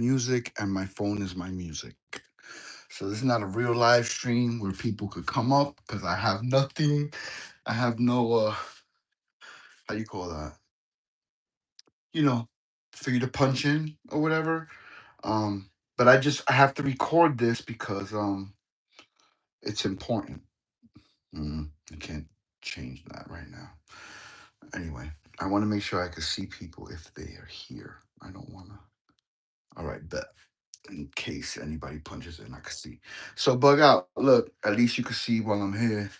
music, and my phone is my music. So this is not a real live stream where people could come up because I have nothing. I have no how you call that? You know, for you to punch in or whatever. But I have to record this because it's important. I can't change that right now. Anyway, I want to make sure I can see people if they are here. I don't want to. All right, bet. In case anybody punches in, I can see. So bug out. Look, at least you can see while I'm here.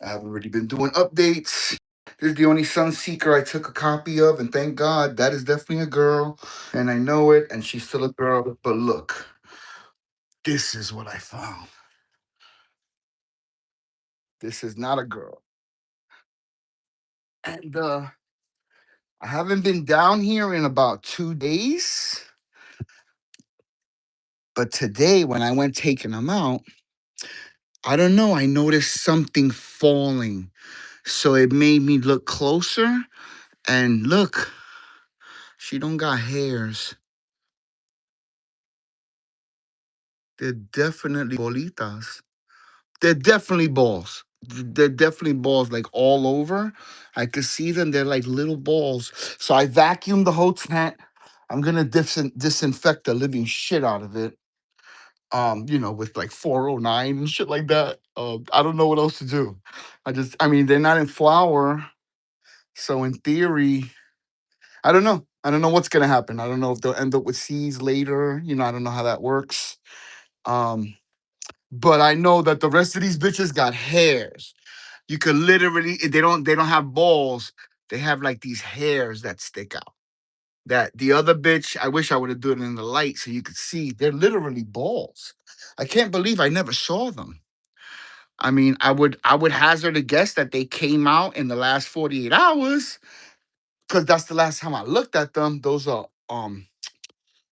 I've already been doing updates. This is the only Sunseeker I took a copy of, and thank God that is definitely a girl, and I know it, and she's still a girl. But look, this is what I found. This is not a girl, and I haven't been down here in about 2 days. But today, when I went taking them out, I don't know. I noticed something falling, so it made me look closer. And look, she don't got hairs. They're definitely bolitas. They're definitely balls. They're definitely balls, like all over. I could see them. They're like little balls. So I vacuumed the whole tent. I'm gonna disinfect the living shit out of it. With like 409 and shit like that. I don't know what else to do. I mean, they're not in flour, so in theory, I don't know. I don't know what's gonna happen. I don't know if they'll end up with seeds later. I don't know how that works. Um, but I know that the rest of these bitches got hairs. You could literally, they don't have balls. They have like these hairs that stick out. That the other bitch, I wish I would have done it in the light so you could see. They're literally balls. I can't believe I never saw them. I mean, I would hazard a guess that they came out in the last 48 hours because that's the last time I looked at them. Those are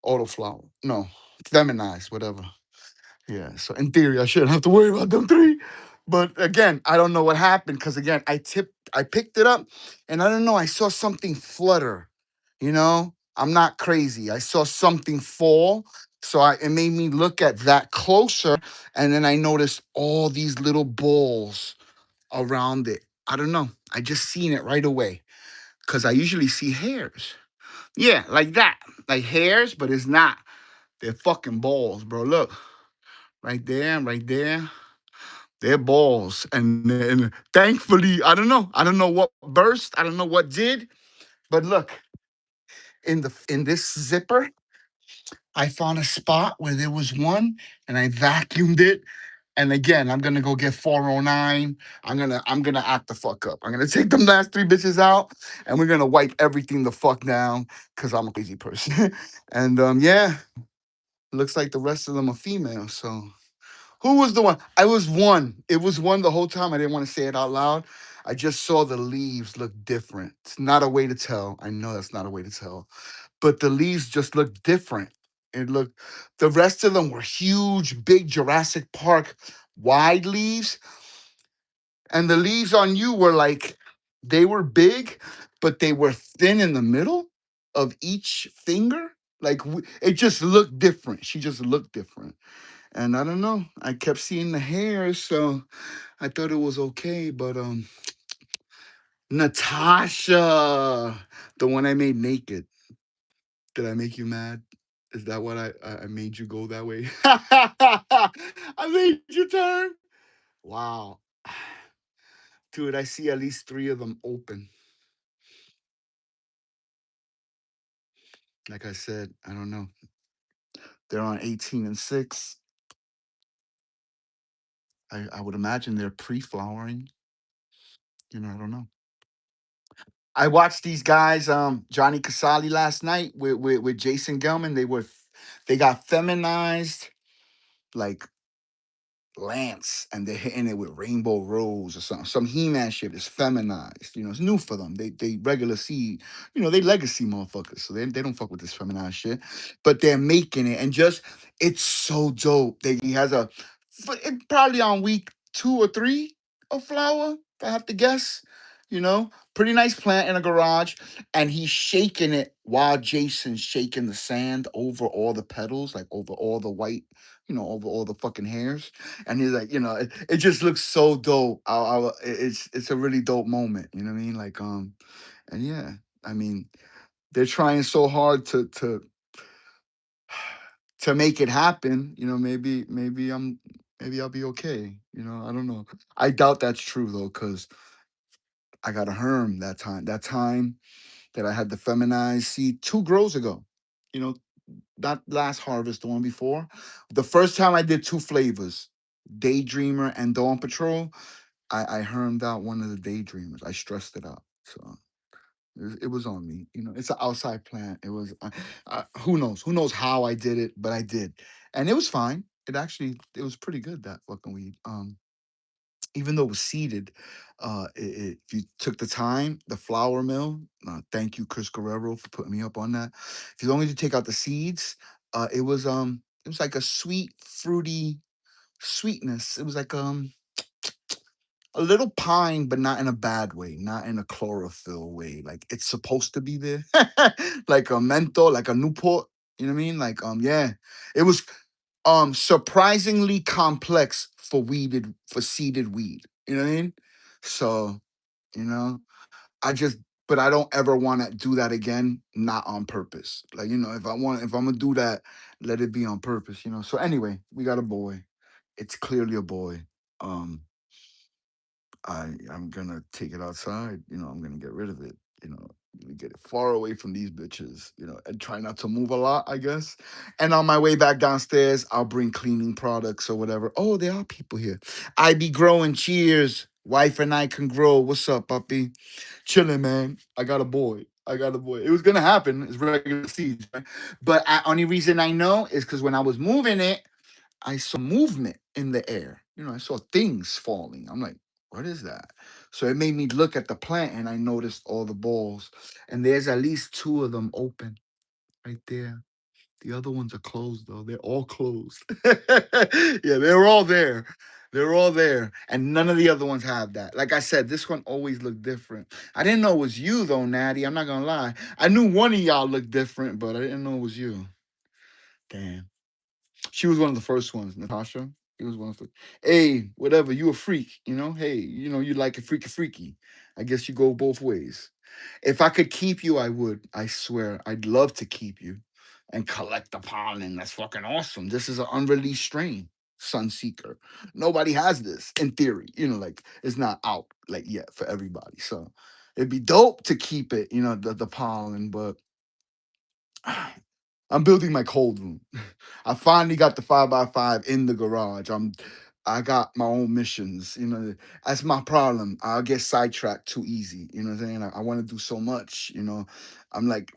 autoflower. No, feminized, whatever. Yeah. So in theory, I shouldn't have to worry about them three. But again, I don't know what happened because again, I picked it up, and I don't know. I saw something flutter. I'm not crazy. I saw something fall, so it made me look at that closer, and then I noticed all these little balls around it. I don't know. I just seen it right away because I usually see hairs. Yeah, like that, like hairs, but it's not. They're fucking balls, bro. Look, right there, right there. They're balls, and thankfully, I don't know. I don't know what burst. I don't know what did, but look in this zipper. I found a spot where there was one, and I vacuumed it. And again, I'm gonna go get 409. I'm gonna act the fuck up. I'm gonna take them last three bitches out, and we're gonna wipe everything the fuck down because I'm a crazy person. And yeah, looks like the rest of them are female. So who was the one? I was one. It was one the whole time. I didn't want to say it out loud. I just saw the leaves look different. It's not a way to tell. I know that's not a way to tell, but the leaves just looked different. The rest of them were huge, big Jurassic Park wide leaves, and the leaves on you were like they were big, but they were thin in the middle of each finger. Like it just looked different. She just looked different, and I don't know. I kept seeing the hair, so I thought it was okay. But Natasha, the one I made naked. Did I make you mad? Is that what I made you go that way? I made you turn. Wow. Dude, I see at least three of them open. Like I said, I don't know. They're on 18 and 6. I would imagine they're pre-flowering. I don't know. I watched these guys, Johnny Casali last night with Jason Gelman. They got feminized like Lance, and they're hitting it with Rainbow Rose or something. Some He-Man shit is feminized. It's new for them. They regular see, they legacy motherfuckers. So they don't fuck with this feminized shit. But they're making it, and just it's so dope. He has probably on week 2 or 3 of flower, if I have to guess. pretty nice plant in a garage, and he's shaking it while Jason's shaking the sand over all the petals, like over all the white, over all the fucking hairs. And he's like, it just looks so dope. It's a really dope moment. You know what I mean? Like, and yeah, I mean, they're trying so hard to make it happen. Maybe I'll be okay. I don't know. I doubt that's true though, because I got a herm that time. That time that I had the feminized seed 2 grows ago. You know, not last harvest, the one before. The first time I did 2 flavors, Daydreamer and Dawn Patrol. I hermed out one of the Daydreamers. I stressed it out. So it was on me. It's an outside plant. It was, who knows? Who knows how I did it, but I did. And it was fine. It was pretty good, that fucking weed. Even though it was seeded, if you took the time, the flour mill, thank you, Chris Guerrero, for putting me up on that. If you long as you take out the seeds, it was like a sweet, fruity sweetness. It was like a little pine, but not in a bad way, not in a chlorophyll way. Like it's supposed to be there, like a menthol, like a Newport. You know what I mean? Like yeah, it was surprisingly complex for seeded weed. You know what I mean? So, you know, I just but I don't ever want to do that again, not on purpose. Like, if I'm gonna do that, let it be on purpose. So anyway, we got a boy. It's clearly a boy. Um, I'm gonna take it outside. I'm gonna get rid of it. Get it far away from these bitches. And try not to move a lot, I guess. And on my way back downstairs, I'll bring cleaning products or whatever. Oh, there are people here. I be growing. Cheers. Wife and I can grow. What's up, puppy? Chilling, man. I got a boy. I got a boy. It was gonna happen. It's regular seeds, right? But only reason I know is because when I was moving it, I saw movement in the air. I saw things falling. I'm like, what is that? So it made me look at the plant and I noticed all the balls. And there's at least 2 of them open right there. The other ones are closed though. They're all closed. Yeah, they're all there. They're all there. And none of the other ones have that. Like I said, this one always looked different. I didn't know it was you though, Natty. I'm not gonna lie. I knew one of y'all looked different, but I didn't know it was you. Damn. She was one of the first ones, Natasha. He was one of the. Hey, whatever. You a freak, Hey, you like it freaky, freaky. I guess you go both ways. If I could keep you, I would. I swear, I'd love to keep you, and collect the pollen. That's fucking awesome. This is an unreleased strain, Sunseeker. Nobody has this in theory. Like it's not out like yet for everybody. So it'd be dope to keep it. The pollen, but I'm building my cold room. I finally got the 5x5 in the garage. I got my own missions. That's my problem. I'll get sidetracked too easy. You know what I'm saying? I want to do so much. I'm like,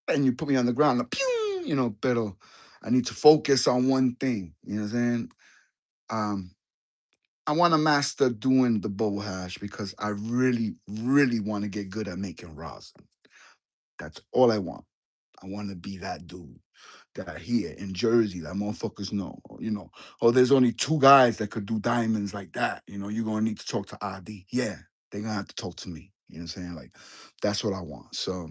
and you put me on the ground, like, pew, but I need to focus on one thing. You know what I'm saying? Um, I want to master doing the bowl hash because I really, really want to get good at making rosin. That's all I want. I want to be that dude that here in Jersey that motherfuckers know. Oh, there's only 2 guys that could do diamonds like that. You're gonna need to talk to ID. Yeah, they're gonna have to talk to me. You know what I'm saying? Like, that's what I want. So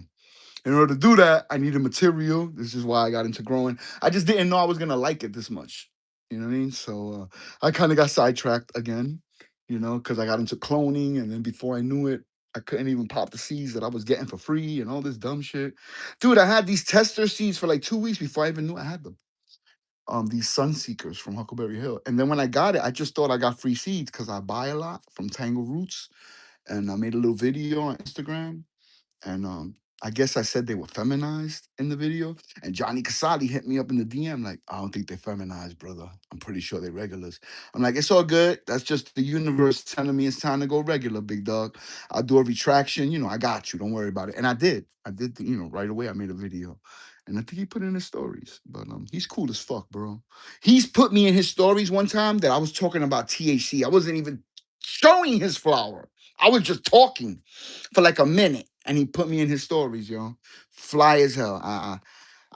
in order to do that, I needed material. This is why I got into growing. I just didn't know I was gonna like it this much. You know what I mean? So I kind of got sidetracked again, because I got into cloning, and then before I knew it, I couldn't even pop the seeds that I was getting for free and all this dumb shit. Dude, I had these tester seeds for like 2 weeks before I even knew I had them. These sun seekers from Huckleberry Hill. And then when I got it, I just thought I got free seeds because I buy a lot from Tangle Roots. And I made a little video on Instagram, and I guess I said they were feminized in the video. And Johnny Casali hit me up in the DM like, I don't think they're feminized, brother. I'm pretty sure they're regulars. I'm like, it's all good. That's just the universe telling me it's time to go regular, big dog. I'll do a retraction. I got you. Don't worry about it. And I did. Right away. I made a video. And I think he put it in his stories. But he's cool as fuck, bro. He's put me in his stories one time that I was talking about THC. I wasn't even showing his flower. I was just talking for like a minute, and he put me in his stories, yo. Fly as hell.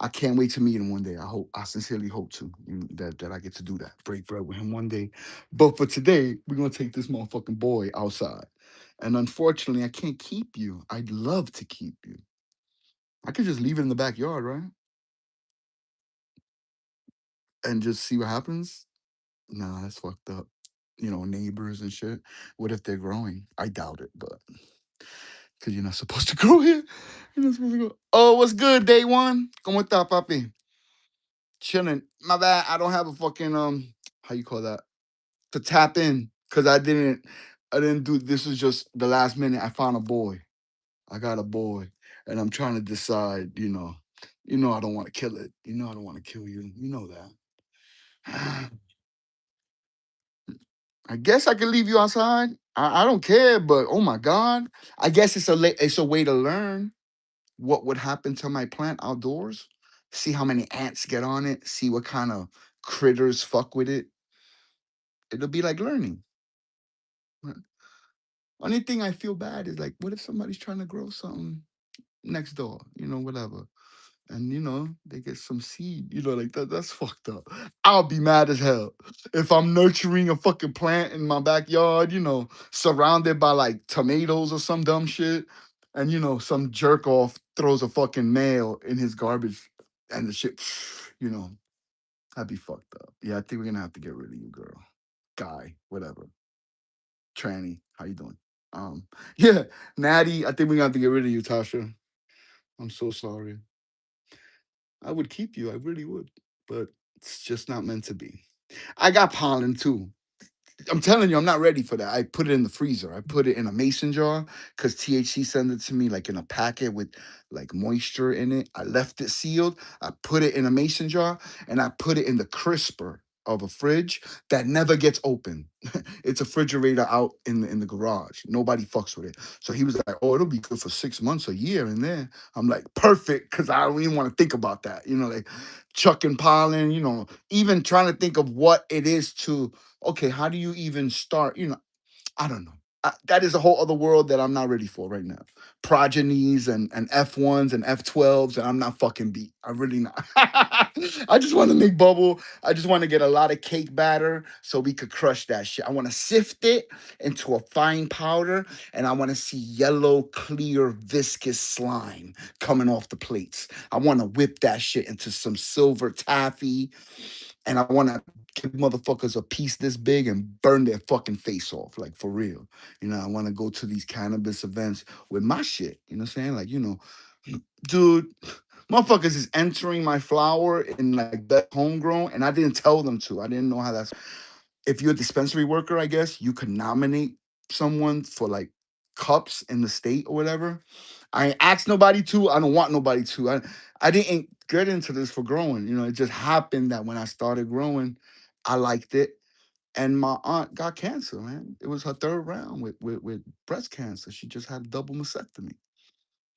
I can't wait to meet him one day. I sincerely hope to that I get to do that, break bread with him one day. But for today, we're gonna take this motherfucking boy outside, and unfortunately, I can't keep you. I'd love to keep you. I could just leave it in the backyard, right, and just see what happens. Nah, that's fucked up. Neighbors and shit. What if they're growing? I doubt it, but because you're not supposed to grow here. You're not supposed to go. Oh, what's good, day one? ¿Cómo está, papi? Chilling. My bad. I don't have a fucking how you call that? To tap in. Cause I didn't do this is just the last minute. I found a boy. I got a boy. And I'm trying to decide, I don't want to kill it. I don't want to kill you. You know that. I guess I could leave you outside. I don't care, but oh my God. I guess it's a way to learn what would happen to my plant outdoors. See how many ants get on it. See what kind of critters fuck with it. It'll be like learning. Right. Only thing I feel bad is like, what if somebody's trying to grow something next door? Whatever. And they get some seed, like that. That's fucked up. I'll be mad as hell if I'm nurturing a fucking plant in my backyard, surrounded by like tomatoes or some dumb shit, and some jerk off throws a fucking nail in his garbage, and the shit, you know, I'd be fucked up. Yeah, I think we're gonna have to get rid of you, girl, guy, whatever, tranny. How you doing? Um, yeah, Natty. I think we're gonna have to get rid of you, Tasha. I'm so sorry. I would keep you. I really would. But it's just not meant to be. I got pollen too. I'm telling you, I'm not ready for that. I put it in the freezer. I put it in a mason jar because THC sent it to me like in a packet with like moisture in it. I left it sealed. I put it in a mason jar and I put it in the crisper of a fridge that never gets open. It's a refrigerator out in the garage. Nobody fucks with it. So he was like, "Oh, it'll be good for 6 months, a year." And then I'm like, "Perfect," because I don't even want to think about that. Like chucking pollen. Even trying to think of what it is to. Okay, how do you even start? I don't know. That is a whole other world that I'm not ready for right now. Progenies and F1s and F12s, and I'm not fucking beat. I'm really not. I just want to make bubble. I just want to get a lot of cake batter so we could crush that shit. I want to sift it into a fine powder, and I want to see yellow, clear, viscous slime coming off the plates. I want to whip that shit into some silver taffy, and I want to give motherfuckers a piece this big and burn their fucking face off, like for real. I want to go to these cannabis events with my shit. You know what I'm saying? Like, dude, motherfuckers is entering my flower in like best homegrown, and I didn't tell them to. I didn't know how that's. If you're a dispensary worker, I guess you could nominate someone for like cups in the state or whatever. I ain't asked nobody to. I don't want nobody to. I didn't get into this for growing. It just happened that when I started growing, I liked it. And my aunt got cancer, man. It was her third round with breast cancer. She just had a double mastectomy.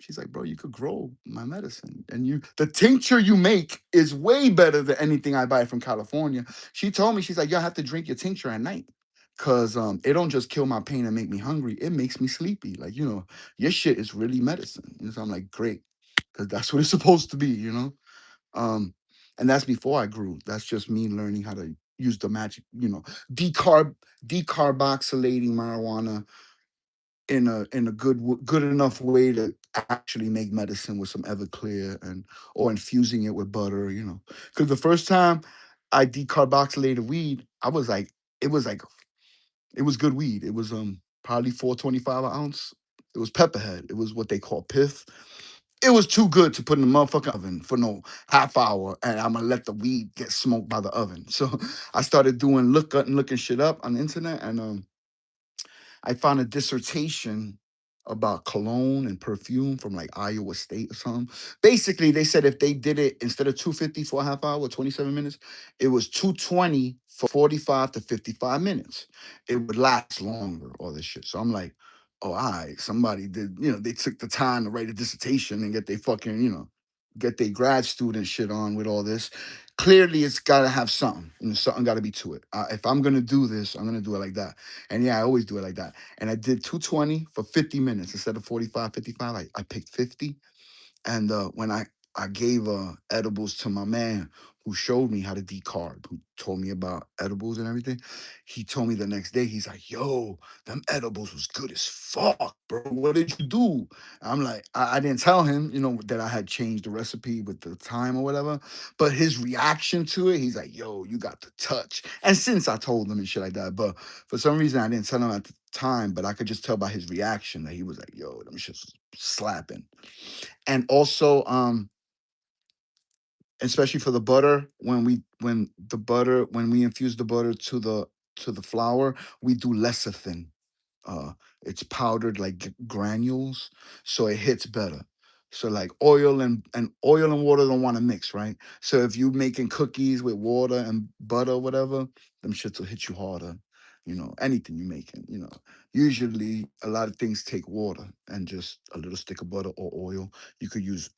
She's like, bro, you could grow my medicine. And the tincture you make is way better than anything I buy from California. She told me, she's like, you have to drink your tincture at night. Cause it don't just kill my pain and make me hungry. It makes me sleepy. Like, your shit is really medicine. So I'm like, great. Cause that's what it's supposed to be. Um, and that's before I grew. That's just me learning how to use the magic, decarboxylating marijuana in a good enough way to actually make medicine with some Everclear or infusing it with butter. Because the first time I decarboxylated weed, it was good weed. It was probably 425 an ounce. It was pepperhead. It was what they call pith. It was too good to put in the motherfucking oven for no half hour, and I'm gonna let the weed get smoked by the oven. So I started doing looking shit up on the internet, and I found a dissertation about cologne and perfume from like Iowa State or something. Basically, they said if they did it instead of 250 for a half hour, 27 minutes, it was 220 for 45 to 55 minutes. It would last longer, all this shit. So I'm like, oh, all right, somebody did, they took the time to write a dissertation and get their fucking, get their grad student shit on with all this. Clearly, it's got to have something. Something got to be to it. If I'm going to do this, I'm going to do it like that. And yeah, I always do it like that. And I did 220 for 50 minutes instead of 45, 55. I picked 50. And I gave edibles to my man who showed me how to decarb, who told me about edibles and everything. He told me the next day, he's like, yo, them edibles was good as fuck, bro. What did you do? I'm like, I didn't tell him, that I had changed the recipe with the time or whatever. But his reaction to it, he's like, yo, you got the touch. And since I told him and shit like that, but for some reason I didn't tell him at the time, but I could just tell by his reaction that he was like, yo, them shits was slapping. And also, especially for the butter, when we infuse the butter to the flour, we do lecithin. uh it's powdered like granules, so it hits better. So like oil and water don't want to mix, right? So if you making cookies with water and butter, whatever, them shits will hit you harder. Anything you making, usually a lot of things take water and just a little stick of butter or oil. You could use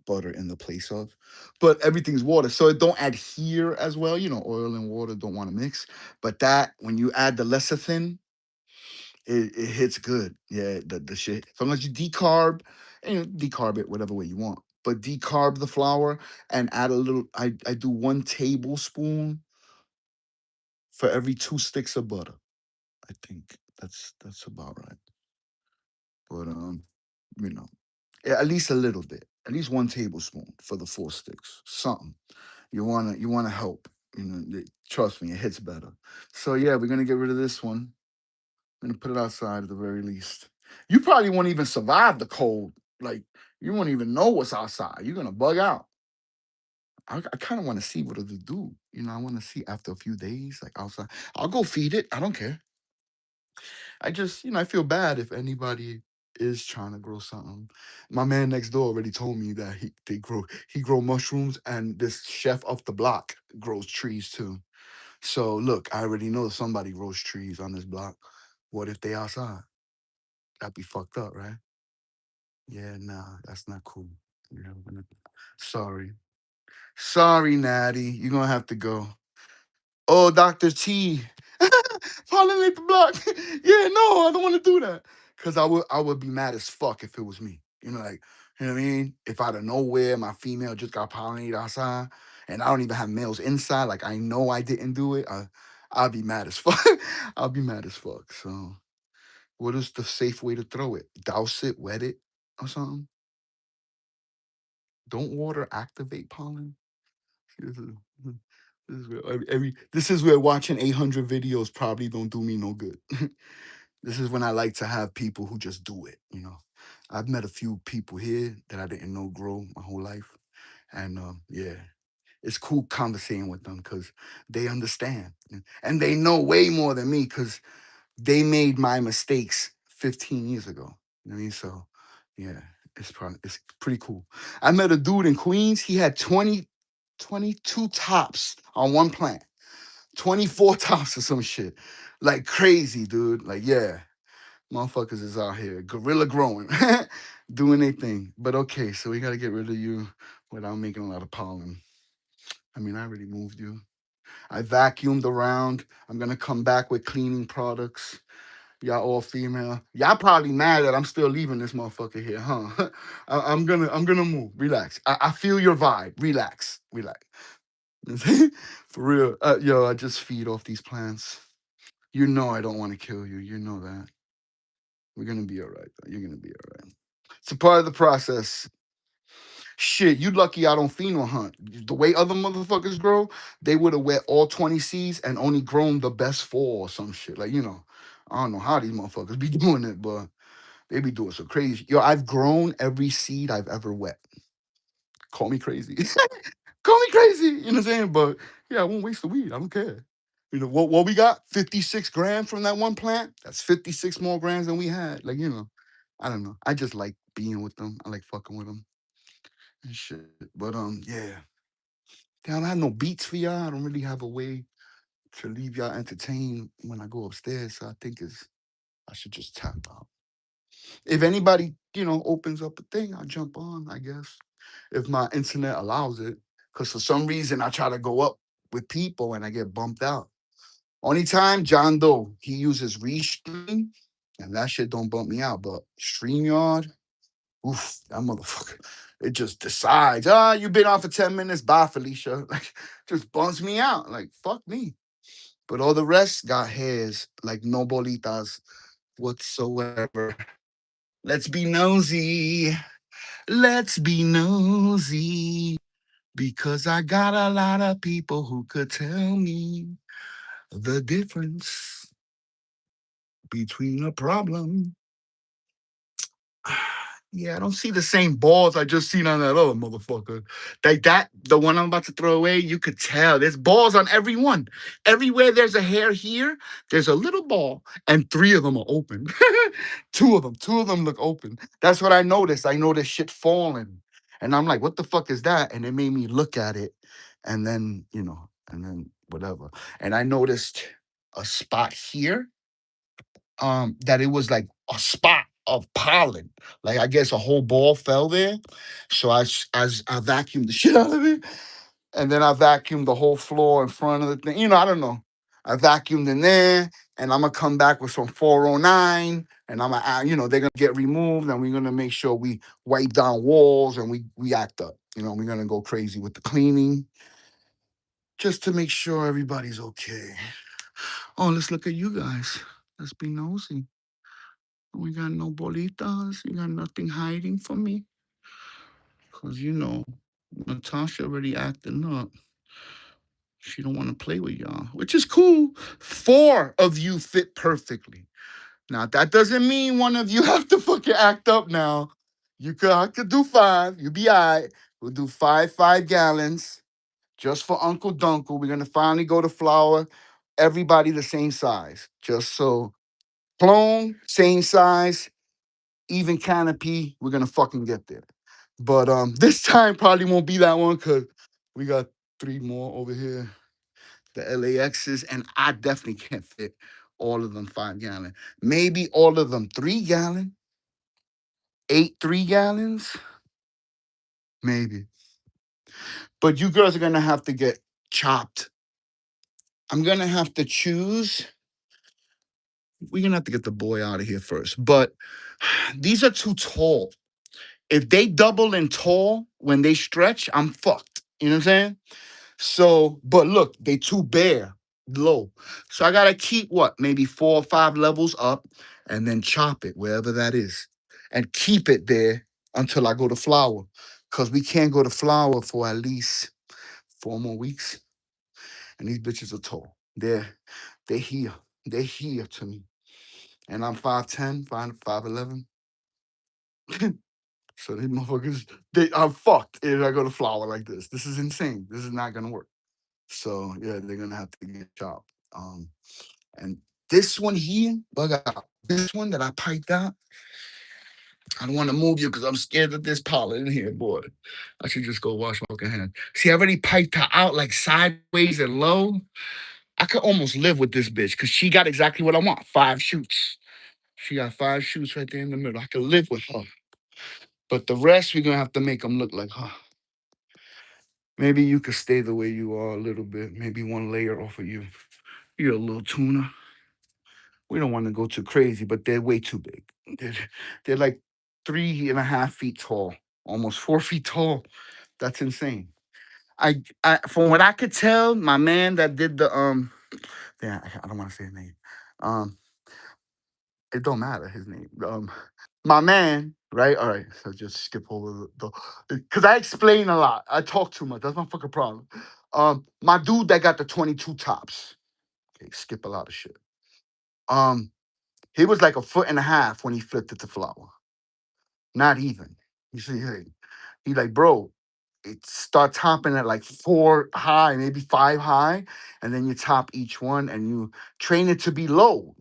butter in the place of, but everything's water, so it don't adhere as well. Oil and water don't want to mix. But that when you add the lecithin, it hits good. Yeah, the shit. As long as you decarb, and decarb it whatever way you want. But decarb the flour and add a little. I do 1 tablespoon for every 2 sticks of butter. I think that's about right. But you know, yeah, at least a little bit. At least 1 tablespoon for the 4 sticks. Something. You wanna help. Trust me, it hits better. So yeah, we're gonna get rid of this one. I'm gonna put it outside at the very least. You probably won't even survive the cold. Like you won't even know what's outside. You're gonna bug out. I kind of want to see what it'll do. I want to see after a few days, like outside. I'll go feed it. I don't care. I just, I feel bad if anybody is trying to grow something. My man next door already told me that he grow mushrooms, and this chef off the block grows trees too. So look, I already know somebody grows trees on this block. What if they outside? That'd be fucked up, right? Yeah, nah, that's not cool. Sorry. Sorry, Natty. You're gonna have to go. Oh, Dr. T. Pollinate the block. Yeah, no, I don't want to do that. Cause I would be mad as fuck if it was me. Like, you know what I mean? If out of nowhere my female just got pollinated outside and I don't even have males inside, like I know I didn't do it, I'll be mad as fuck. I'll be mad as fuck. So what is the safe way to throw it? Douse it, wet it, or something? Don't water activate pollen? This is, this is where watching 800 videos probably don't do me no good. This is when I like to have people who just do it. I've met a few people here that I didn't know grow my whole life, and yeah, it's cool conversating with them because they understand and they know way more than me because they made my mistakes 15 years ago. You know what I mean? So yeah, it's pretty cool. I met a dude in Queens. He had 22 tops on one plant, 24 tops or some shit. Like crazy, dude. Like, yeah, motherfuckers is out here gorilla growing, doing their thing. But okay, so we got to get rid of you without making a lot of pollen. I mean, I already moved you. I vacuumed around. I'm going to come back with cleaning products. Y'all all female. Y'all probably mad that I'm still leaving this motherfucker here, huh? I'm gonna move. Relax. I feel your vibe. Relax. Relax. For real. Yo, I just feed off these plants. You know I don't want to kill you. You know that. We're gonna be all right. Though. You're gonna be all right. It's a part of the process. Shit, you lucky I don't pheno hunt. The way other motherfuckers grow, they would have wet all 20 seeds and only grown the best 4 or some shit. Like, I don't know how these motherfuckers be doing it, but they be doing so crazy. Yo, I've grown every seed I've ever wet. Call me crazy. Call me crazy. You know what I'm saying? But yeah, I won't waste the weed. I don't care. What we got? 56 grams from that one plant. That's 56 more grams than we had. Like, I don't know. I just like being with them. I like fucking with them and shit. But yeah. Damn, I don't have no beats for y'all. I don't really have a way to leave y'all entertained when I go upstairs. So I think I should just tap out. If anybody, opens up a thing, I'll jump on, I guess. If my internet allows it. Because for some reason I try to go up with people and I get bumped out. Only time John Doe, he uses Restream, and that shit don't bump me out. But StreamYard, oof, that motherfucker. It just decides, you've been on for 10 minutes. Bye, Felicia. Like, just bums me out. Like, fuck me. But all the rest got hairs, like no bolitas whatsoever. Let's be nosy. Let's be nosy. Because I got a lot of people who could tell me the difference between a problem. Yeah, I don't see the same balls I just seen on that other motherfucker. Like that, the one I'm about to throw away, you could tell there's balls on every one. Everywhere there's a hair here, there's a little ball, and three of them are open. Two of them look open. That's what I noticed. I noticed shit falling, and I'm like, what the fuck is that? And it made me look at it, and then and then whatever. And I noticed a spot here that it was like a spot of pollen. Like I guess a whole ball fell there. So I vacuumed the shit out of it. And then I vacuumed the whole floor in front of the thing. I don't know. I vacuumed in there and I'm gonna come back with some 409 and I'm gonna, they're gonna get removed and we're gonna make sure we wipe down walls and we act up. We're gonna go crazy with the cleaning just to make sure everybody's okay. Oh, let's look at you guys. Let's be nosy. We got no bolitas. You got nothing hiding from me. Because, Natasha already acting up. She don't want to play with y'all, which is cool. 4 of you fit perfectly. Now, that doesn't mean one of you have to fucking act up now. I could do 5. You'll be all right. We'll do 5 gallons just for Uncle Dunkle. We're going to finally go to flour. Everybody the same size. Just so. Clone, same size. Even canopy, we're gonna fucking get there. But this time probably won't be that one because we got 3 more over here. The LAXs, and I definitely can't fit all of them 5-gallon. Maybe all of them 3-gallon, 8 3-gallons, maybe. But you girls are gonna have to get chopped. I'm gonna have to choose. We're gonna have to get the boy out of here first. But these are too tall. If they double in tall when they stretch, I'm fucked. You know what I'm saying? So, but look, they too bare, low. So I gotta keep what, maybe 4 or 5 levels up and then chop it wherever that is. And keep it there until I go to flour. Cause we can't go to flour for at least 4 more weeks. And these bitches are tall. They're here. They're here to me. And I'm 5'10, 5'11. So these motherfuckers, I'm fucked if I go to flour like this. This is insane. This is not gonna work. So yeah, they're gonna have to get chopped. And this one here, bug out. This one that I piped out, I don't want to move you because I'm scared that there's pollen in here, boy. I should just go wash my fucking hands. See, I already piped her out like sideways and low. I could almost live with this bitch because she got exactly what I want. 5 shoots. She got 5 shoots right there in the middle. I could live with her. But the rest, we're gonna have to make them look like her. Maybe you could stay the way you are a little bit. Maybe one layer off of you. You're a little tuna. We don't want to go too crazy, but they're way too big. They're, they're like 3.5 feet tall, almost 4 feet tall. That's insane. From what I could tell, my man that did the yeah, I don't want to say his name. Um, it don't matter his name. My man, right? All right, so just skip over the because I explain a lot. I talk too much. That's my fucking problem. My dude that got the 22 tops. Okay, skip a lot of shit. Um, he was like 1.5 feet when he flipped it to flour. Not even. You see, hey, he like, bro, it start topping at like 4 high, maybe 5 high, and then you top each one and you train it to be low,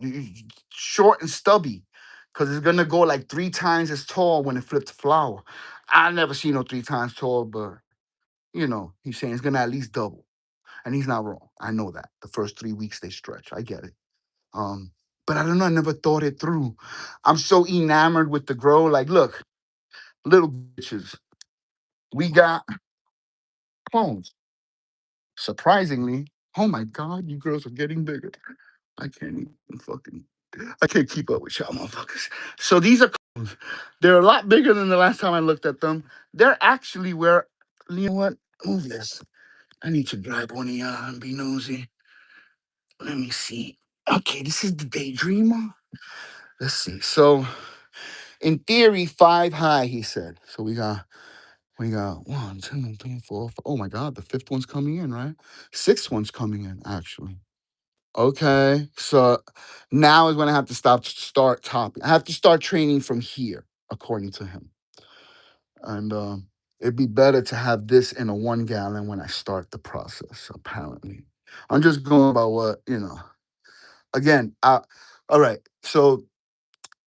short and stubby, because it's gonna go like 3 times as tall when it flipped to flour. I never seen no 3 times tall, but he's saying it's gonna at least double, and he's not wrong. I know that the first 3 weeks they stretch. I get it. Um, but I don't know. I never thought it through. I'm so enamored with the grow. Like, look, little bitches. We got clones. Surprisingly, oh my God, you girls are getting bigger. I can't even fucking, I can't keep up with y'all motherfuckers. So these are They're a lot bigger than the last time I looked at them. They're actually where, you know what? Move this. I need to grab one of y'all and be nosy. Let me see. Okay, this is the Daydreamer. Let's see. So, in theory, 5 high, he said. So we got 1, 2, 3, 4, 5. Oh my God, the fifth one's coming in, right? Sixth one's coming in, actually. Okay, so now is when I have to start topping. I have to start training from here, according to him. And it'd be better to have this in a 1 gallon when I start the process. Apparently, I'm just going about what you know. Again, all right. So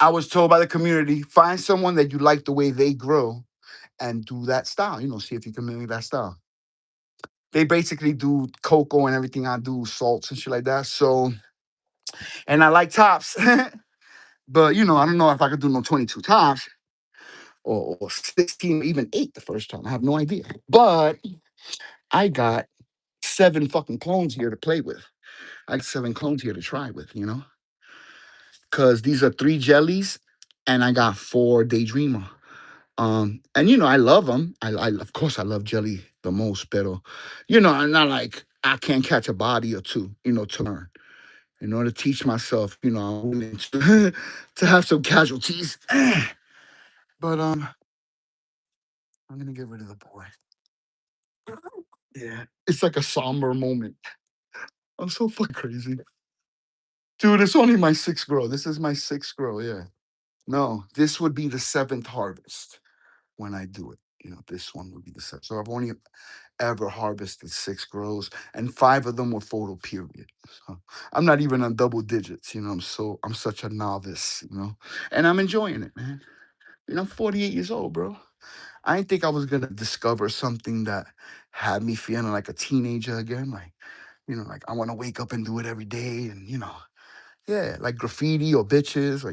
I was told by the community, find someone that you like the way they grow and do that style. See if you can mimic that style. They basically do cocoa and everything I do, salts and shit like that. So, and I like tops, but I don't know if I could do no 22 tops or 16 or even 8 the first time. I have no idea. But I got 7 fucking clones here to play with. I got 7 clones here to try with. Because these are 3 jellies and I got 4 Daydreamer. And I love them. I of course I love jelly the most, pero I'm not like I can't catch a body or two, to learn. In order to teach myself, I'm willing to, to have some casualties. But I'm gonna get rid of the boy. Yeah. It's like a somber moment. I'm so fucking crazy. Dude, it's only my 6th grow. This is my 6th grow, yeah. No, this would be the 7th harvest when I do it. This one would be the 7th. So I've only ever harvested 6 grows, and 5 of them were photo period. So I'm not even on double digits. I'm such a novice. And I'm enjoying it, man. I'm 48 years old, bro. I didn't think I was gonna discover something that had me feeling like a teenager again. Like I want to wake up and do it every day, and yeah, like graffiti or bitches, or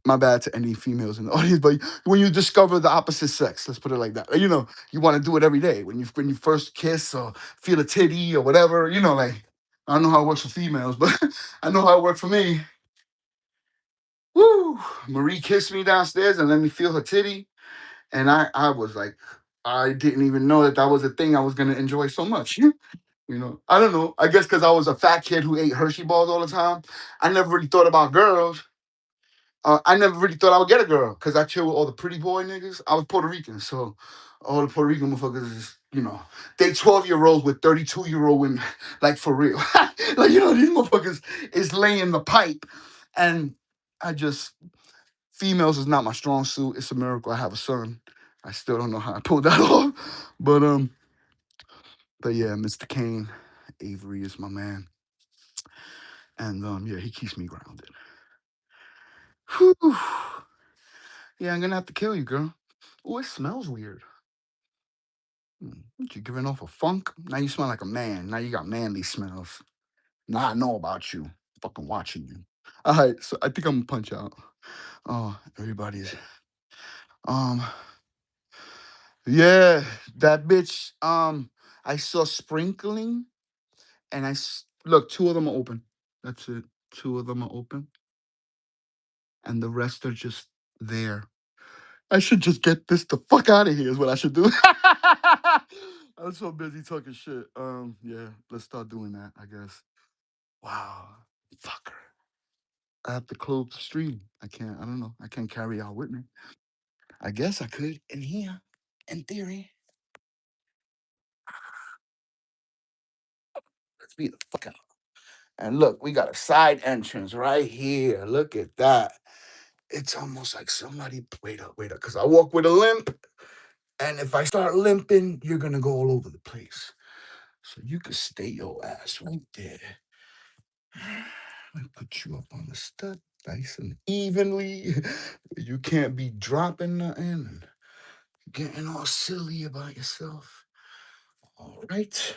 my bad to any females in the audience, but when you discover the opposite sex, let's put it like that. You want to do it every day. When you first kiss or feel a titty or whatever, like I don't know how it works for females, but I know how it worked for me. Woo! Marie kissed me downstairs and let me feel her titty, and I was like, I didn't even know that was a thing I was gonna enjoy so much. I don't know. I guess because I was a fat kid who ate Hershey bars all the time, I never really thought about girls. I never really thought I would get a girl because I chill with all the pretty boy niggas. I was Puerto Rican, so all the Puerto Rican motherfuckers is, they 12-year-olds with 32-year-old women, like for real. Like, these motherfuckers is laying the pipe. And I just, females is not my strong suit. It's a miracle I have a son. I still don't know how I pulled that off. But yeah, Mr. Kane, Avery is my man. And yeah, he keeps me grounded. Whew. Yeah, I'm gonna have to kill you, girl. Oh, it smells weird. You giving off a funk? Now you smell like a man. Now you got manly smells. Now I know about you. Fucking watching you. All right, so I think I'm gonna punch out. Oh, everybody's. Um, yeah, that bitch. I saw sprinkling, and look. 2 of them are open. That's it. 2 of them are open, and the rest are just there. I should just get this the fuck out of here. Is what I should do. I'm so busy talking shit. Yeah, let's start doing that, I guess. Wow. Fucker. I have to close the stream. I can't, I don't know. I can't carry y'all with me. I guess I could in here, in theory. Let's be the fuck out. And look, we got a side entrance right here. Look at that. It's almost like somebody, wait up, because I walk with a limp. And if I start limping, you're going to go all over the place. So you can stay your ass right there. I put you up on the stud nice and evenly. You can't be dropping nothing and getting all silly about yourself. All right.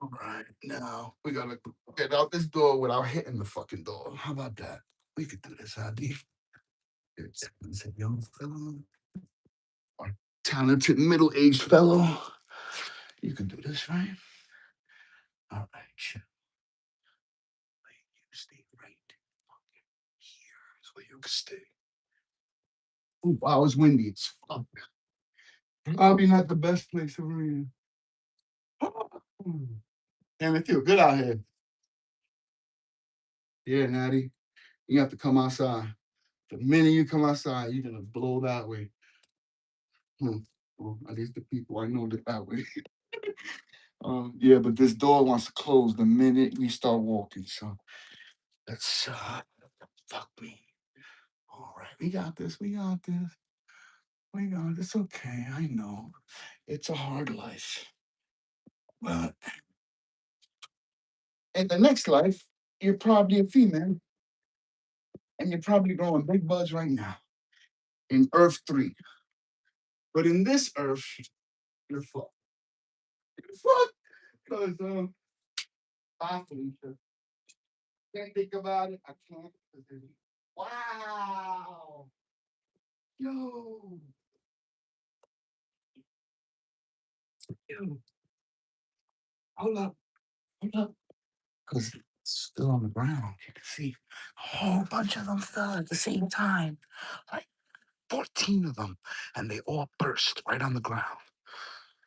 All right. Now we gotta get out this door without hitting the fucking door. How about that? We could do this, ID. It's a young fellow, or talented middle-aged fellow. You can do this, right? All right, chill. You stay right fucking here. where you can stay. Ooh, wow, it's windy. It's fuck. Probably not the best place to read. Damn, it feel good out here. Yeah, Natty. You have to come outside. The minute you come outside, you're gonna blow that way. Well, at least the people I know that way. Yeah, but this door wants to close the minute we start walking. So let's fuck me. All right, we got this. We got this. We got this. Okay, I know. It's a hard life. But in the next life, you're probably a female and you're probably growing big buds right now in Earth 3. But in this Earth, you're fucked. You're fucked. Because, bye, Felicia. Can't think about it. I can't. Wow. Yo. Yo. Hold up. Hold up. Because it's still on the ground. You can see a whole bunch of them fell at the same time. Like 14 of them. And they all burst right on the ground.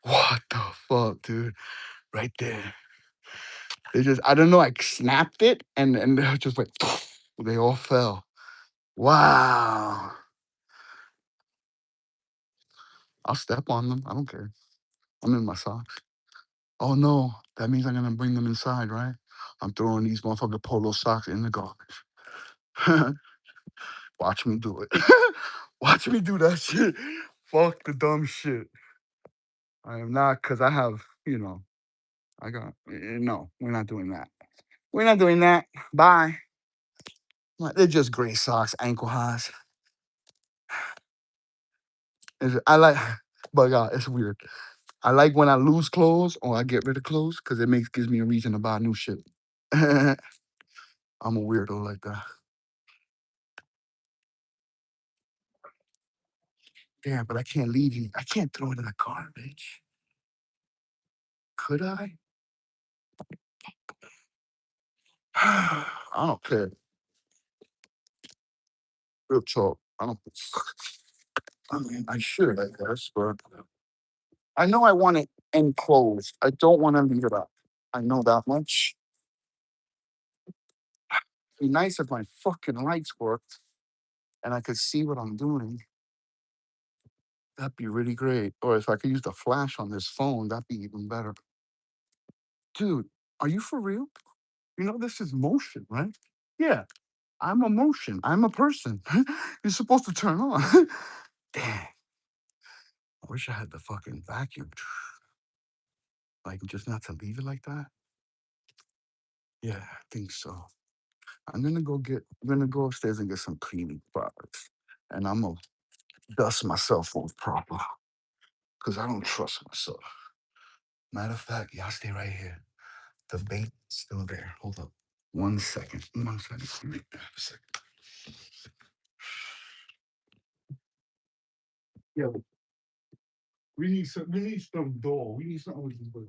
What the fuck, dude? Right there. They just, I don't know, I snapped it and they just like, they all fell. Wow. I'll step on them. I don't care. I'm in my socks. Oh no, that means I'm gonna bring them inside, right? I'm throwing these motherfucking polo socks in the garbage. Watch me do it. Watch me do that shit. Fuck the dumb shit. I am not, because I have, I got, no, we're not doing that. We're not doing that. Bye. They're just gray socks, ankle highs. I like, but it's weird. I like when I lose clothes or I get rid of clothes because it gives me a reason to buy new shit. I'm a weirdo like that. Damn, but I can't leave you. I can't throw it in the garbage. Could I? I don't care. Real talk. I don't. I mean, I should, I guess, but I know I want it enclosed. I don't want to leave it up. I know that much. It'd be nice if my fucking lights worked and I could see what I'm doing. That'd be really great. Or if I could use the flash on this phone, that'd be even better. Dude, are you for real? You know, this is motion, right? Yeah, I'm a motion. I'm a person. You're supposed to turn on. Damn. I wish I had the fucking vacuum. Like, just not to leave it like that. Yeah, I think so. I'm gonna go upstairs and get some cleaning products. And I'm gonna dust myself off proper. Cause I don't trust myself. Matter of fact, y'all stay right here. The bait's still there. Hold up. 1 second. 1 second. Wait a second. Yeah, we need some dough. We need something we can put.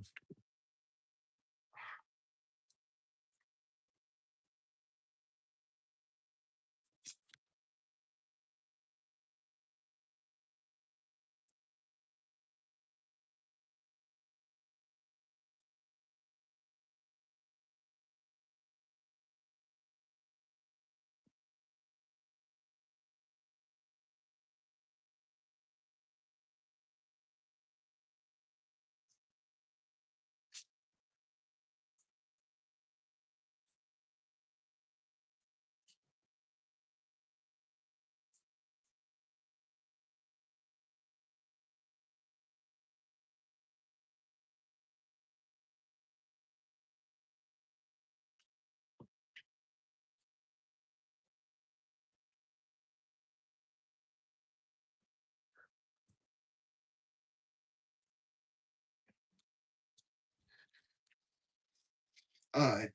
All right.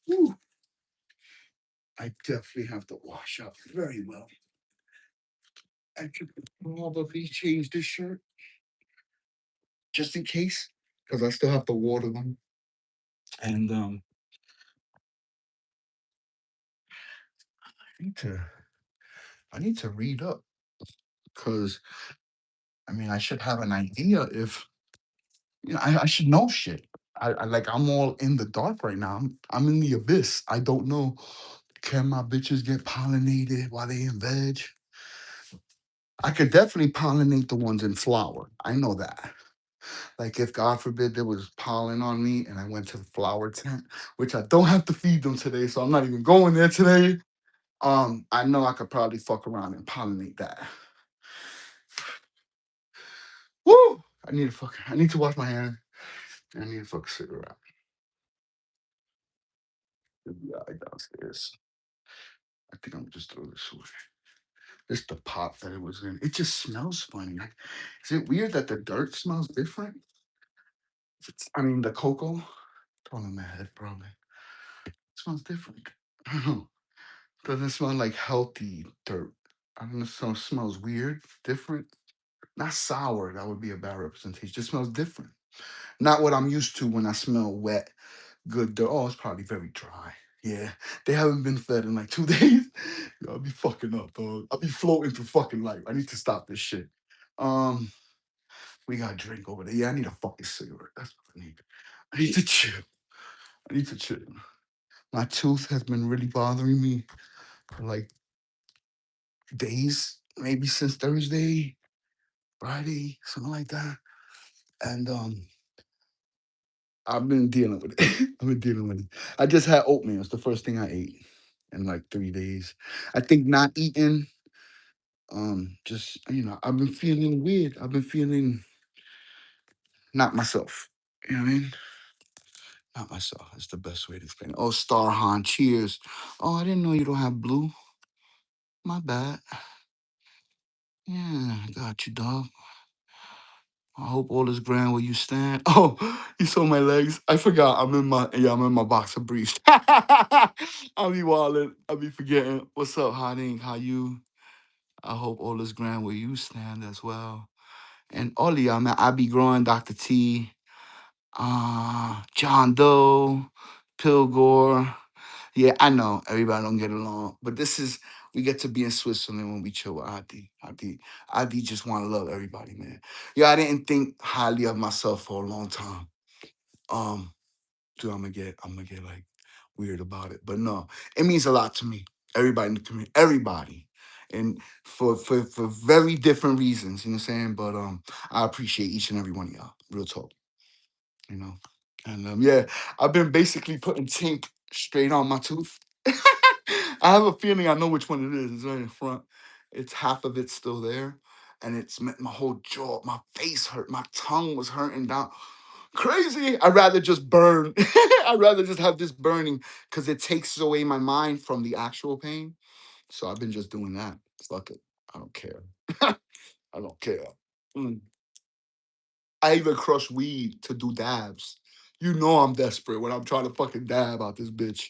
Whew. I definitely have to wash up very well. I could probably change this shirt just in case, because I still have to water them. And need to I need to read up because I mean I should have an idea if I should know shit. I like I'm all in the dark right now. I'm in the abyss. I don't know. Can my bitches get pollinated while they in veg? I could definitely pollinate the ones in flower. I know that. Like if God forbid there was pollen on me and I went to the flower tent, which I don't have to feed them today, so I'm not even going there today. I know I could probably fuck around and pollinate that. Woo! I need to wash my hands. I need to fuck cigarette. Yeah, I downstairs. I think I'm just throw this away. This the pot that it was in. It just smells funny. Like, is it weird that the dirt smells different? I mean, the cocoa. It's all in my head, probably. It smells different. I don't know. Doesn't smell like healthy dirt. I don't know. Smells weird, different. Not sour. That would be a bad representation. Just smells different. Not what I'm used to when I smell wet, good dirt. Oh, it's probably very dry. Yeah, they haven't been fed in like 2 days. Yo, I'll be fucking up, dog. I'll be floating through fucking life. I need to stop this shit. Um, we got a drink over there. Yeah, I need a fucking cigarette. That's what I need. I need to chill. I need to chill. My tooth has been really bothering me for like days, maybe since Thursday, Friday, something like that. And I've been dealing with it. I've been dealing with it. I just had oatmeal. It's the first thing I ate in like 3 days. I think not eating, just I've been feeling weird. I've been feeling not myself. You know what I mean? Not myself. That's the best way to explain it. Oh, Starhan, cheers. Oh, I didn't know you don't have blue. My bad. Yeah, I got you, dog. I hope all is grand where you stand. Oh, you saw my legs. I forgot. I'm in my boxer briefs. I'll be wilding. I'll be forgetting. What's up, Harding? How you? I hope all is grand where you stand as well. And all of y'all, man. I be growing, Dr. T, John Doe, Pilgore. Yeah, I know everybody don't get along, but we get to be in Switzerland when we chill with Adi. Adi just want to love everybody, man. Yeah, I didn't think highly of myself for a long time. Um, so I'm gonna get like weird about it, but no, it means a lot to me. Everybody in the community, everybody, and for very different reasons. You know what I'm saying? But I appreciate each and every one of y'all. Real talk, you know. And yeah, I've been basically putting tape straight on my tooth. I have a feeling I know which one it is. It's right in front. It's half of it's still there. And it's my whole jaw, my face hurt, my tongue was hurting down. Crazy. I'd rather just burn. I'd rather just have this burning because it takes away my mind from the actual pain. So I've been just doing that. Fuck it. I don't care. I don't care. Mm. I even crush weed to do dabs. You know I'm desperate when I'm trying to fucking dab out this bitch.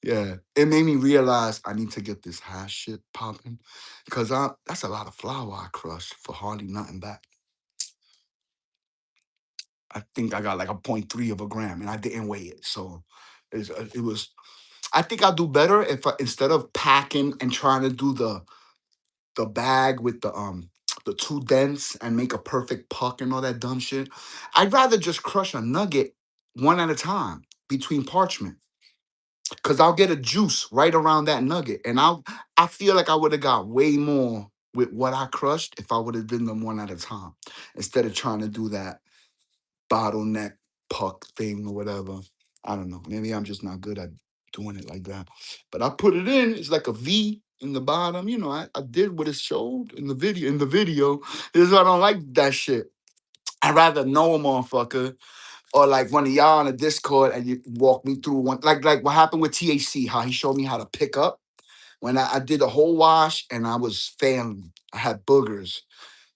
Yeah, it made me realize I need to get this hash shit popping, cause that's a lot of flour I crushed for hardly nothing back. I think I got like a .3 of a gram, and I didn't weigh it, so it was. I think I'll do better if instead of packing and trying to do the bag with the two dents and make a perfect puck and all that dumb shit. I'd rather just crush a nugget one at a time between parchment. Cause I'll get a juice right around that nugget. And I feel like I would have got way more with what I crushed if I would have done them one at a time. Instead of trying to do that bottleneck puck thing or whatever. I don't know. Maybe I'm just not good at doing it like that. But I put it in, it's like a V in the bottom. I did what it showed in the video. In the video, this is why I don't like that shit. I'd rather know a motherfucker or like one of y'all on a Discord and you walk me through one like what happened with THC, how he showed me how to pick up. When I did a whole wash and I was failing, I had boogers.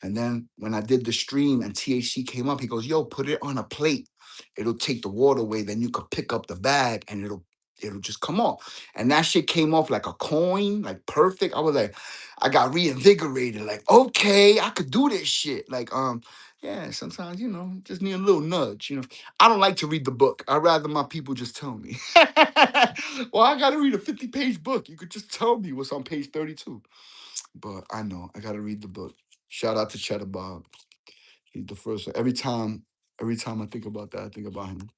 And then when I did the stream and THC came up, he goes, yo, put it on a plate. It'll take the water away. Then you could pick up the bag and it'll just come off. And that shit came off like a coin, like perfect. I was like, I got reinvigorated. Like, okay, I could do this shit. Like, Yeah, sometimes, just need a little nudge. I don't like to read the book. I'd rather my people just tell me. Well, I got to read a 50-page book. You could just tell me what's on page 32. But I know I got to read the book. Shout out to Cheddar Bob. He's the first one. Every time I think about that, I think about him.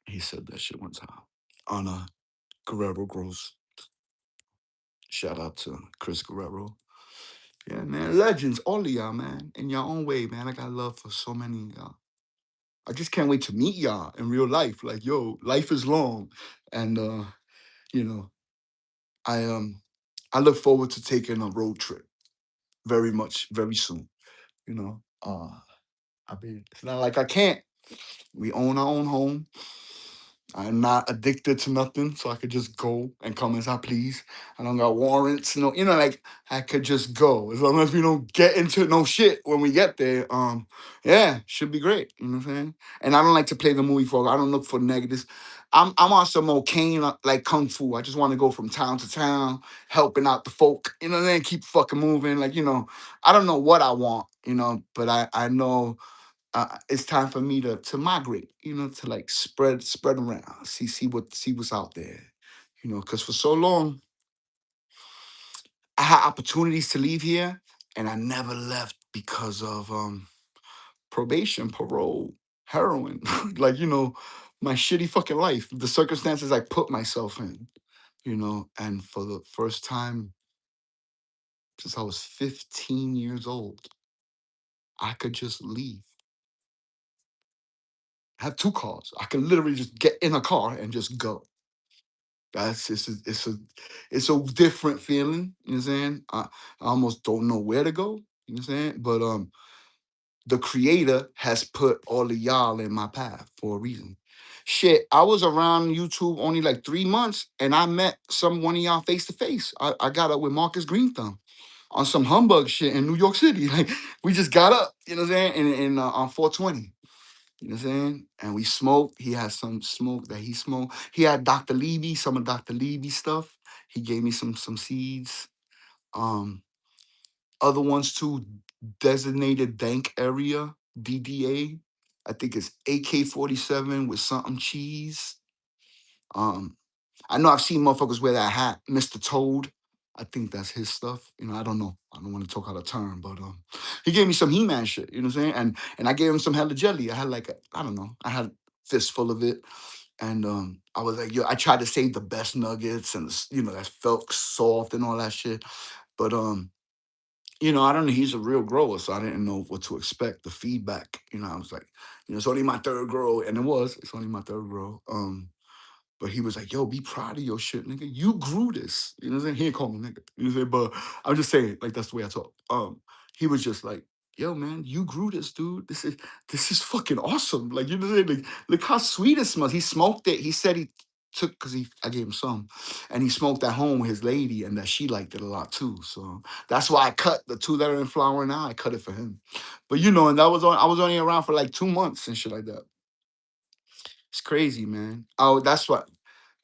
He said that shit one time on Guerrero Grows. Shout out to Chris Guerrero. Yeah, man. Legends, all of y'all, man. In your own way, man. I got love for so many of y'all. I just can't wait to meet y'all in real life. Like, yo, life is long. And you know, I look forward to taking a road trip very much, very soon. You know. I mean, it's not like I can't. We own our own home. I'm not addicted to nothing, so I could just go and come as I please. I don't got warrants, no, like I could just go as long as we don't get into no shit when we get there. Yeah, should be great. You know what I'm saying? And I don't like to play the movie for. I don't look for negatives. I'm on some old cane like kung fu. I just want to go from town to town, helping out the folk. You know what I'm saying? Keep fucking moving. Like I don't know what I want. But I know it's time for me to migrate, to like spread around, see what's out there, because for so long I had opportunities to leave here, and I never left because of probation, parole, heroin, like my shitty fucking life, the circumstances I put myself in, and for the first time since I was 15 years old, I could just leave. I have two cars. I can literally just get in a car and just go. That's it's a different feeling. You know what I'm saying? I almost don't know where to go. You know what I'm saying? But the creator has put all of y'all in my path for a reason. Shit, I was around YouTube only like 3 months, and I met one of y'all face to face. I got up with Marcus Greenthumb on some humbug shit in New York City. Like we just got up. You know what I'm saying? On 420. You know what I'm saying? And we smoked. He had some smoke that he smoked. He had Dr. Levy, some of Dr. Levy stuff. He gave me some seeds. Um, Other ones too, designated dank area, DDA. I think it's AK-47 with something cheese. Um, I know I've seen motherfuckers wear that hat, Mr. Toad. I think that's his stuff. I don't know. I don't want to talk out of turn, but he gave me some He-Man shit, you know what I'm saying? And I gave him some hella jelly. I had like I don't know, I had a fistful of it. And I was like, yo, I tried to save the best nuggets and that felt soft and all that shit. But I don't know. He's a real grower, so I didn't know what to expect. The feedback, I was like, it's only my third grow, and it's only my third grow. But he was like, yo, be proud of your shit, nigga. You grew this. You know what I'm saying? He didn't call me nigga. You know what I'm saying? But I'm just saying, like, that's the way I talk. He was just like, yo, man, you grew this, dude. This is fucking awesome. Like, you know what I'm saying? Like, look how sweet it smells. He smoked it. He said he took because I gave him some. And he smoked at home with his lady and that she liked it a lot too. So that's why I cut the two that are in flower now. I cut it for him. But and that was I was only around for like 2 months and shit like that. It's crazy, man. Oh, that's what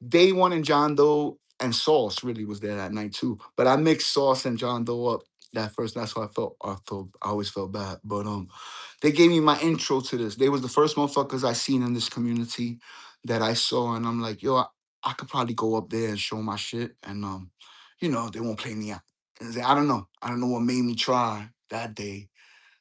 Day One and John Doe and Sauce really was there that night too. But I mixed Sauce and John Doe up that first. That's why I always felt bad. But they gave me my intro to this. They was the first motherfuckers I seen in this community that I saw, and I'm like, yo, I could probably go up there and show my shit, and they won't play me out. And I don't know. I don't know what made me try that day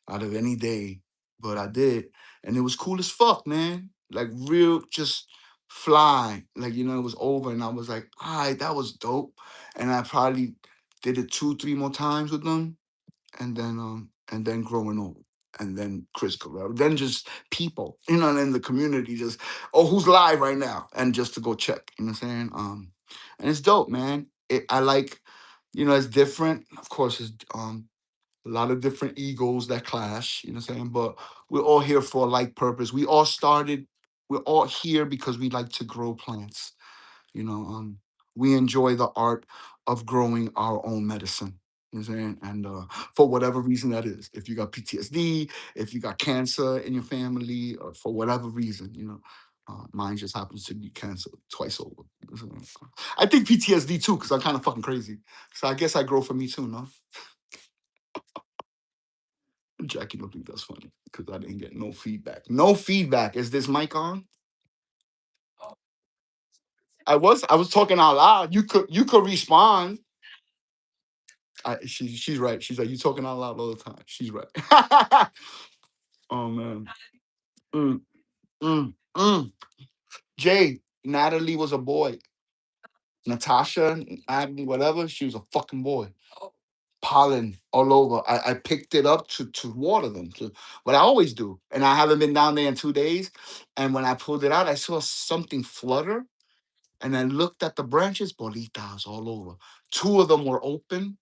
out of any day, but I did, and it was cool as fuck, man. Like real, just fly. Like it was over, and I was like, all right, that was dope. And I probably did it 2, 3 more times with them, and then growing old. And then Chris Guerrero, then just people, in the community, just who's live right now, and just to go check, you know what I'm saying? And it's dope, man. I like, it's different. Of course, it's a lot of different egos that clash, you know what I'm saying? But we're all here for a like purpose. We're all here because we like to grow plants. You know, we enjoy the art of growing our own medicine. You know what I'm saying? And for whatever reason that is, if you got PTSD, if you got cancer in your family, or for whatever reason, mine just happens to be cancer twice over. You know what I'm saying? I think PTSD too, because I'm kind of fucking crazy. So I guess I grow from me too, no? Jackie don't think that's funny because I didn't get no feedback. No feedback. Is this mic on? I was talking out loud. You could respond. She's right. She's like, you talking out loud all the time. She's right. Oh man. Mm, mm. Jay, Natalie was a boy. Natasha, Natalie, whatever, she was a fucking boy. Pollen all over. I picked it up to water them, to what I always do. And I haven't been down there in 2 days. And when I pulled it out, I saw something flutter. And I looked at the branches, bolitas all over. Two of them were open.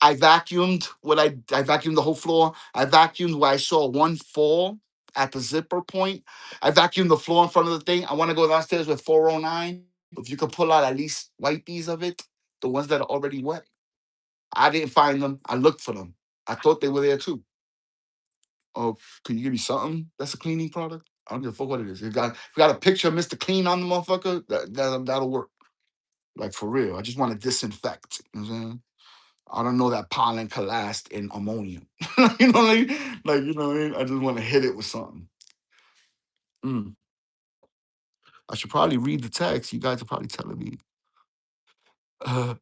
I vacuumed I vacuumed the whole floor. I vacuumed where I saw one fall at the zipper point. I vacuumed the floor in front of the thing. I want to go downstairs with 409. If you could pull out at least wipies of it, the ones that are already wet. I didn't find them. I looked for them. I thought they were there too. Oh, can you give me something that's a cleaning product? I don't give a fuck what it is. If you got a picture of Mr. Clean on the motherfucker, that'll work. Like for real. I just want to disinfect. You know what I'm saying? I don't know that pollen can last in ammonium. You know, like you know what I mean? I just want to hit it with something. Mm. I should probably read the text. You guys are probably telling me. Uh,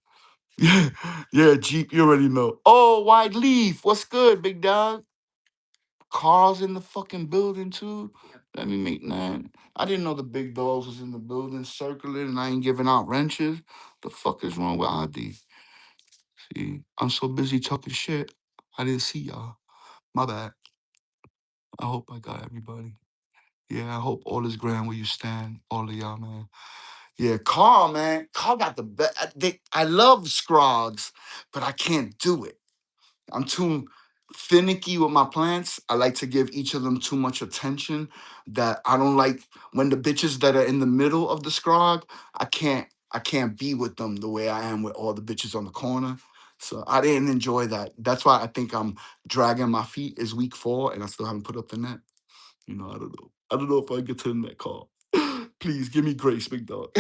yeah, yeah, Jeep, you already know. Oh, Wide Leaf, what's good, big dog? Carl's in the fucking building too. Let me make that. I didn't know the big dogs was in the building circling and I ain't giving out wrenches. The fuck is wrong with ID? See, I'm so busy talking shit. I didn't see y'all. My bad. I hope I got everybody. Yeah, I hope all is grand where you stand, all of y'all, man. Yeah, Carl, man. Carl got the best. I love Scrogs, but I can't do it. I'm too finicky with my plants. I like to give each of them too much attention. That I don't like when the bitches that are in the middle of the scrog, I can't be with them the way I am with all the bitches on the corner. So I didn't enjoy that. That's why I think I'm dragging my feet. Is week 4 and I still haven't put up the net. You know, I don't know. I don't know if I get to the net call. Please give me grace, big dog.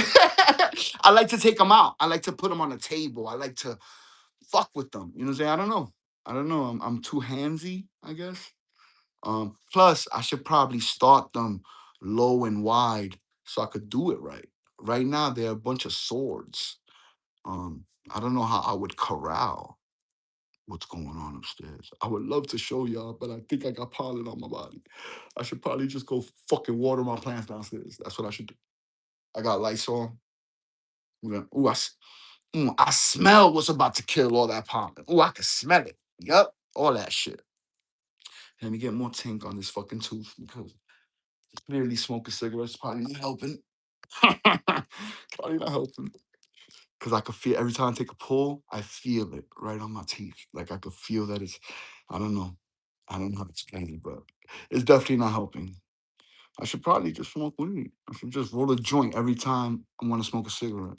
I like to take them out. I like to put them on a table. I like to fuck with them. You know what I'm saying? I don't know. I don't know. I'm too handsy, I guess. Plus, I should probably start them low and wide so I could do it right. Right now, they're a bunch of swords. I don't know how I would corral what's going on upstairs. I would love to show y'all, but I think I got pollen on my body. I should probably just go fucking water my plants downstairs. That's what I should do. I got lights on. Ooh, I smell what's about to kill all that pollen. Ooh, I can smell it. Yup, all that shit. Let me get more tink on this fucking tooth because clearly smoking cigarettes probably not helping. Probably not helping. Because I could feel every time I take a pull, I feel it right on my teeth. Like I could feel that it's, I don't know. I don't know how to explain it, but it's definitely not helping. I should probably just smoke weed. I should just roll a joint every time I want to smoke a cigarette.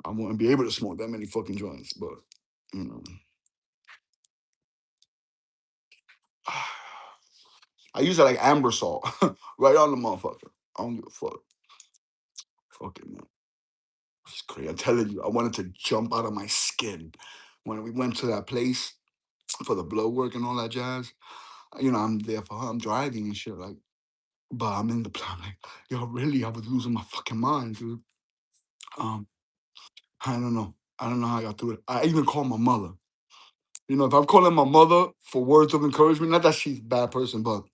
I wouldn't be able to smoke that many fucking joints, but you know. I use it like amber salt, right on the motherfucker. I don't give a fuck. Fuck it, man. It's crazy. I'm telling you, I wanted to jump out of my skin when we went to that place for the blood work and all that jazz. You know, I'm there for her. I'm driving and shit, like, but I'm in the plan. Like, yo, really, I was losing my fucking mind, dude. Um, I don't know. I don't know how I got through it. I even called my mother. You know, if I'm calling my mother for words of encouragement, not that she's a bad person, but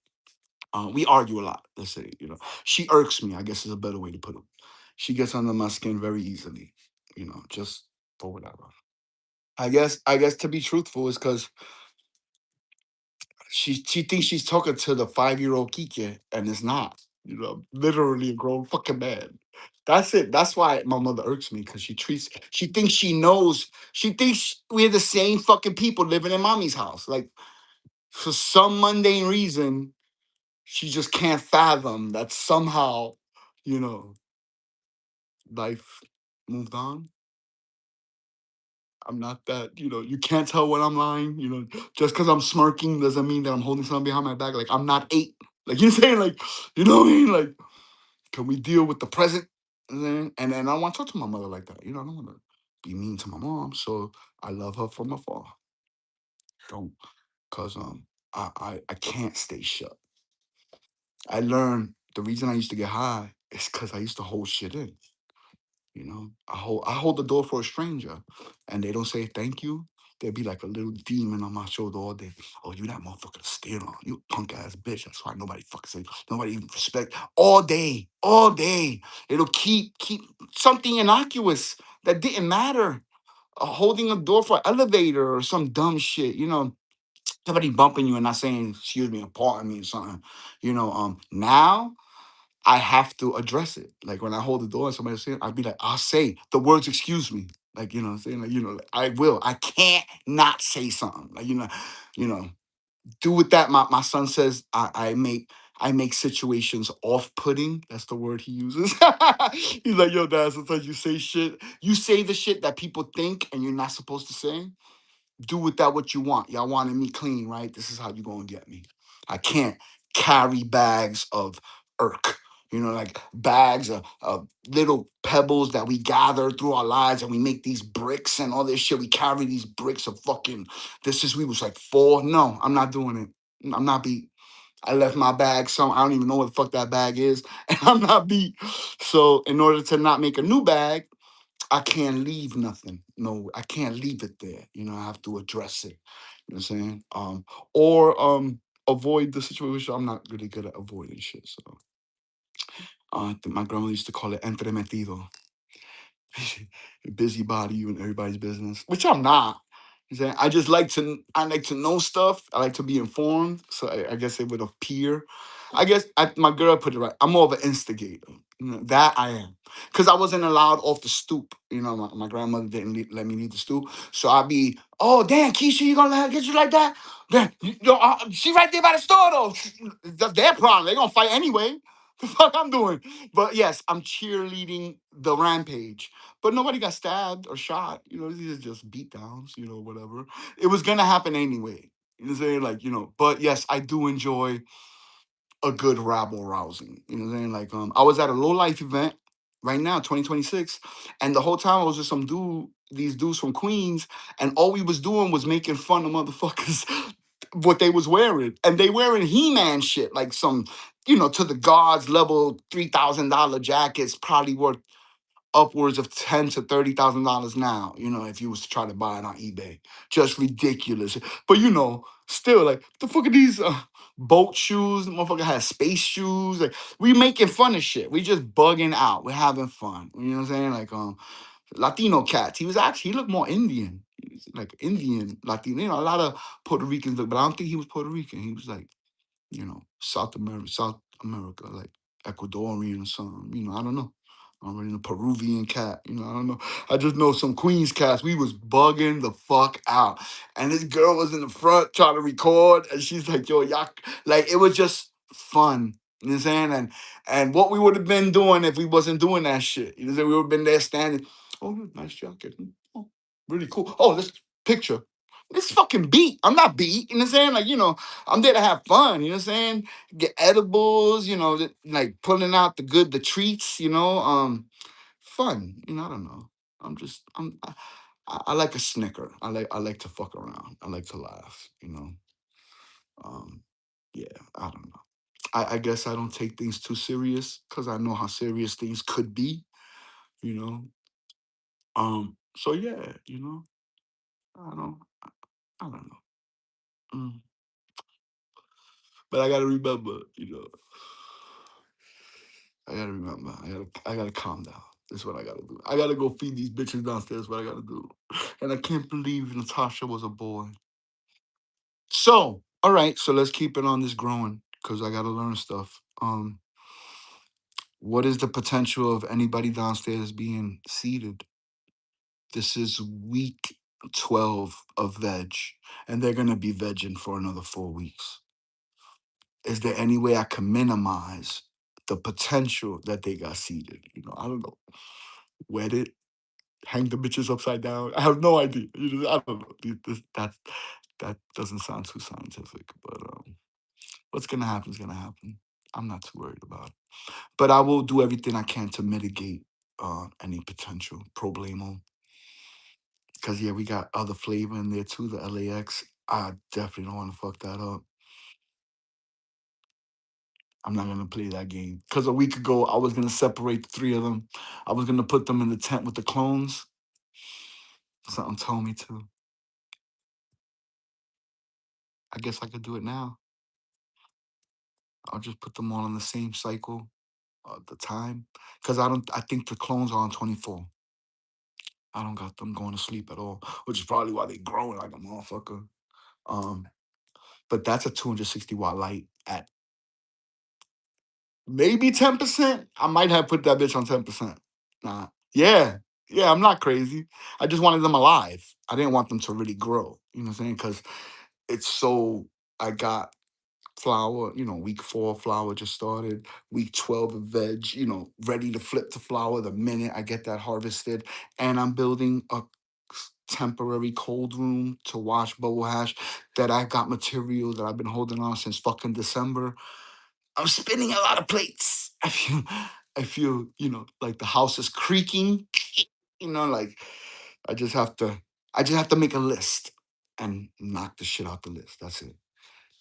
we argue a lot. Let's say, you know, she irks me. I guess is a better way to put it. She gets under my skin very easily. You know, just for whatever. I guess to be truthful is because she thinks she's talking to the 5-year-old Kike, and it's not. You know, literally a grown fucking man. That's it. That's why my mother irks me because she thinks she knows. She thinks we're the same fucking people living in mommy's house. Like for some mundane reason, she just can't fathom that somehow, you know, life moved on. I'm not that, you know, you can't tell when I'm lying, you know, just because I'm smirking doesn't mean that I'm holding something behind my back. Like, I'm not 8. Like, you're saying, like, you know what I mean? Like, can we deal with the present? And I want to talk to my mother like that. You know, I don't want to be mean to my mom. So I love her from afar. Don't, because I can't stay shut. I learned the reason I used to get high is because I used to hold shit in. You know, I hold the door for a stranger, and they don't say thank you. There'd be like a little demon on my shoulder all day. Oh, you that motherfucker to steal on. You punk ass bitch. That's why nobody fucking say, nobody even respect. All day, all day. It'll keep something innocuous that didn't matter. Holding a door for an elevator or some dumb shit. You know, somebody bumping you and not saying excuse me or pardon me or something. You know, now I have to address it. Like when I hold the door and somebody say, I'd be like, I'll say the words, excuse me. Like, you know what I'm saying? Like, like, I will. I can't not say something. Like, you know, do with that. My son says I make situations off-putting. That's the word he uses. He's like, yo, dad, sometimes you say shit. You say the shit that people think and you're not supposed to say. Do with that what you want. Y'all wanted me clean, right? This is how you gonna get me. I can't carry bags of irk, like bags of little pebbles that we gather through our lives and we make these bricks and all this shit. We carry these bricks of fucking, this is, we was like 4. No, I'm not doing it. I'm not beat. I left my bag I don't even know what the fuck that bag is, and I'm not beat. So in order to not make a new bag, I can't leave nothing. No, I can't leave it there. I have to address it. You know what I'm saying? Or avoid the situation. I'm not really good at avoiding shit. So I think my grandma used to call it entremetido. Busybody, you in everybody's business, which I'm not. You know what I'm saying? I like to know stuff. I like to be informed. So I guess it would appear. I guess my girl put it right. I'm more of an instigator. That I am. Because I wasn't allowed off the stoop. My grandmother didn't let me leave the stoop. So I'd be, oh, damn, Keisha, you gonna let her get you like that? Damn, she right there by the store, though. That's their problem. They gonna fight anyway. The fuck I'm doing? But yes, I'm cheerleading the rampage. But nobody got stabbed or shot. These are just beatdowns, whatever. It was gonna happen anyway. You know what I'm saying? Like, but yes, I do enjoy a good rabble rousing. You know what I'm saying? Like, I was at a low life event right now, 2026, and the whole time I was with these dudes from Queens, and all we was doing was making fun of motherfuckers what they was wearing. And they wearing He-Man shit, like some, to the gods level $3,000 jackets, probably worth upwards of $10,000 to $30,000 now, if you was to try to buy it on eBay. Just ridiculous. But still, like, the fuck are these boat shoes? The motherfucker has space shoes. Like, we making fun of shit. We just bugging out. We're having fun. You know what I'm saying? Like, Latino cats. He looked more Indian. He was like Indian, Latino. A lot of Puerto Ricans look, but I don't think he was Puerto Rican. He was like, South America, like Ecuadorian or something. I don't know. I'm really a Peruvian cat. I don't know. I just know some Queens cats. We was bugging the fuck out. And this girl was in the front trying to record. And she's like, yo, y'all, like, it was just fun. You know what I'm saying? And what we would have been doing if we wasn't doing that shit. You know what I'm saying? We would have been there standing. Oh, nice jacket. Oh, really cool. Oh, this picture. This fucking beat. I'm not beat. You know what I'm saying? Like, I'm there to have fun. You know what I'm saying? Get edibles, like pulling out the treats, fun. I don't know. I like a snicker. I like to fuck around. I like to laugh. Um, yeah, I don't know. I guess I don't take things too serious because I know how serious things could be, you know. So yeah, I don't I don't know. Mm. But I gotta remember, I gotta remember. I gotta calm down. This is what I gotta do. I gotta go feed these bitches downstairs. What I gotta do. And I can't believe Natasha was a boy. So, all right. So let's keep it on this growing because I gotta learn stuff. What is the potential of anybody downstairs being seated? This is week 12 of veg, and they're gonna be vegging for another 4 weeks. Is there any way I can minimize the potential that they got seated? I don't know. Wet it, hang the bitches upside down. I have no idea. I don't know. That doesn't sound too scientific, but what's gonna happen is gonna happen. I'm not too worried about it. But I will do everything I can to mitigate any potential problemo. Because yeah, we got other flavor in there too, the LAX. I definitely don't want to fuck that up. I'm not gonna play that game because a week ago I was gonna separate the three of them. I was gonna put them in the tent with the clones. Something told me to. I guess I could do it now. I'll just put them all in the same cycle, the time, because I don't. I think the clones are on 24. I don't got them going to sleep at all, which is probably why they growing like a motherfucker. Um, but that's a 260-watt light at maybe 10%. I might have put that bitch on 10%. Nah. Yeah. Yeah, I'm not crazy. I just wanted them alive. I didn't want them to really grow. You know what I'm saying? Because it's so I got flower, week 4 flower just started, week 12 of veg, ready to flip to flower the minute I get that harvested. And I'm building a temporary cold room to wash bubble hash that I got material that I've been holding on since fucking December. I'm spinning a lot of plates. I feel, like the house is creaking, like I just have to, I just have to make a list and knock the shit out the list. That's it.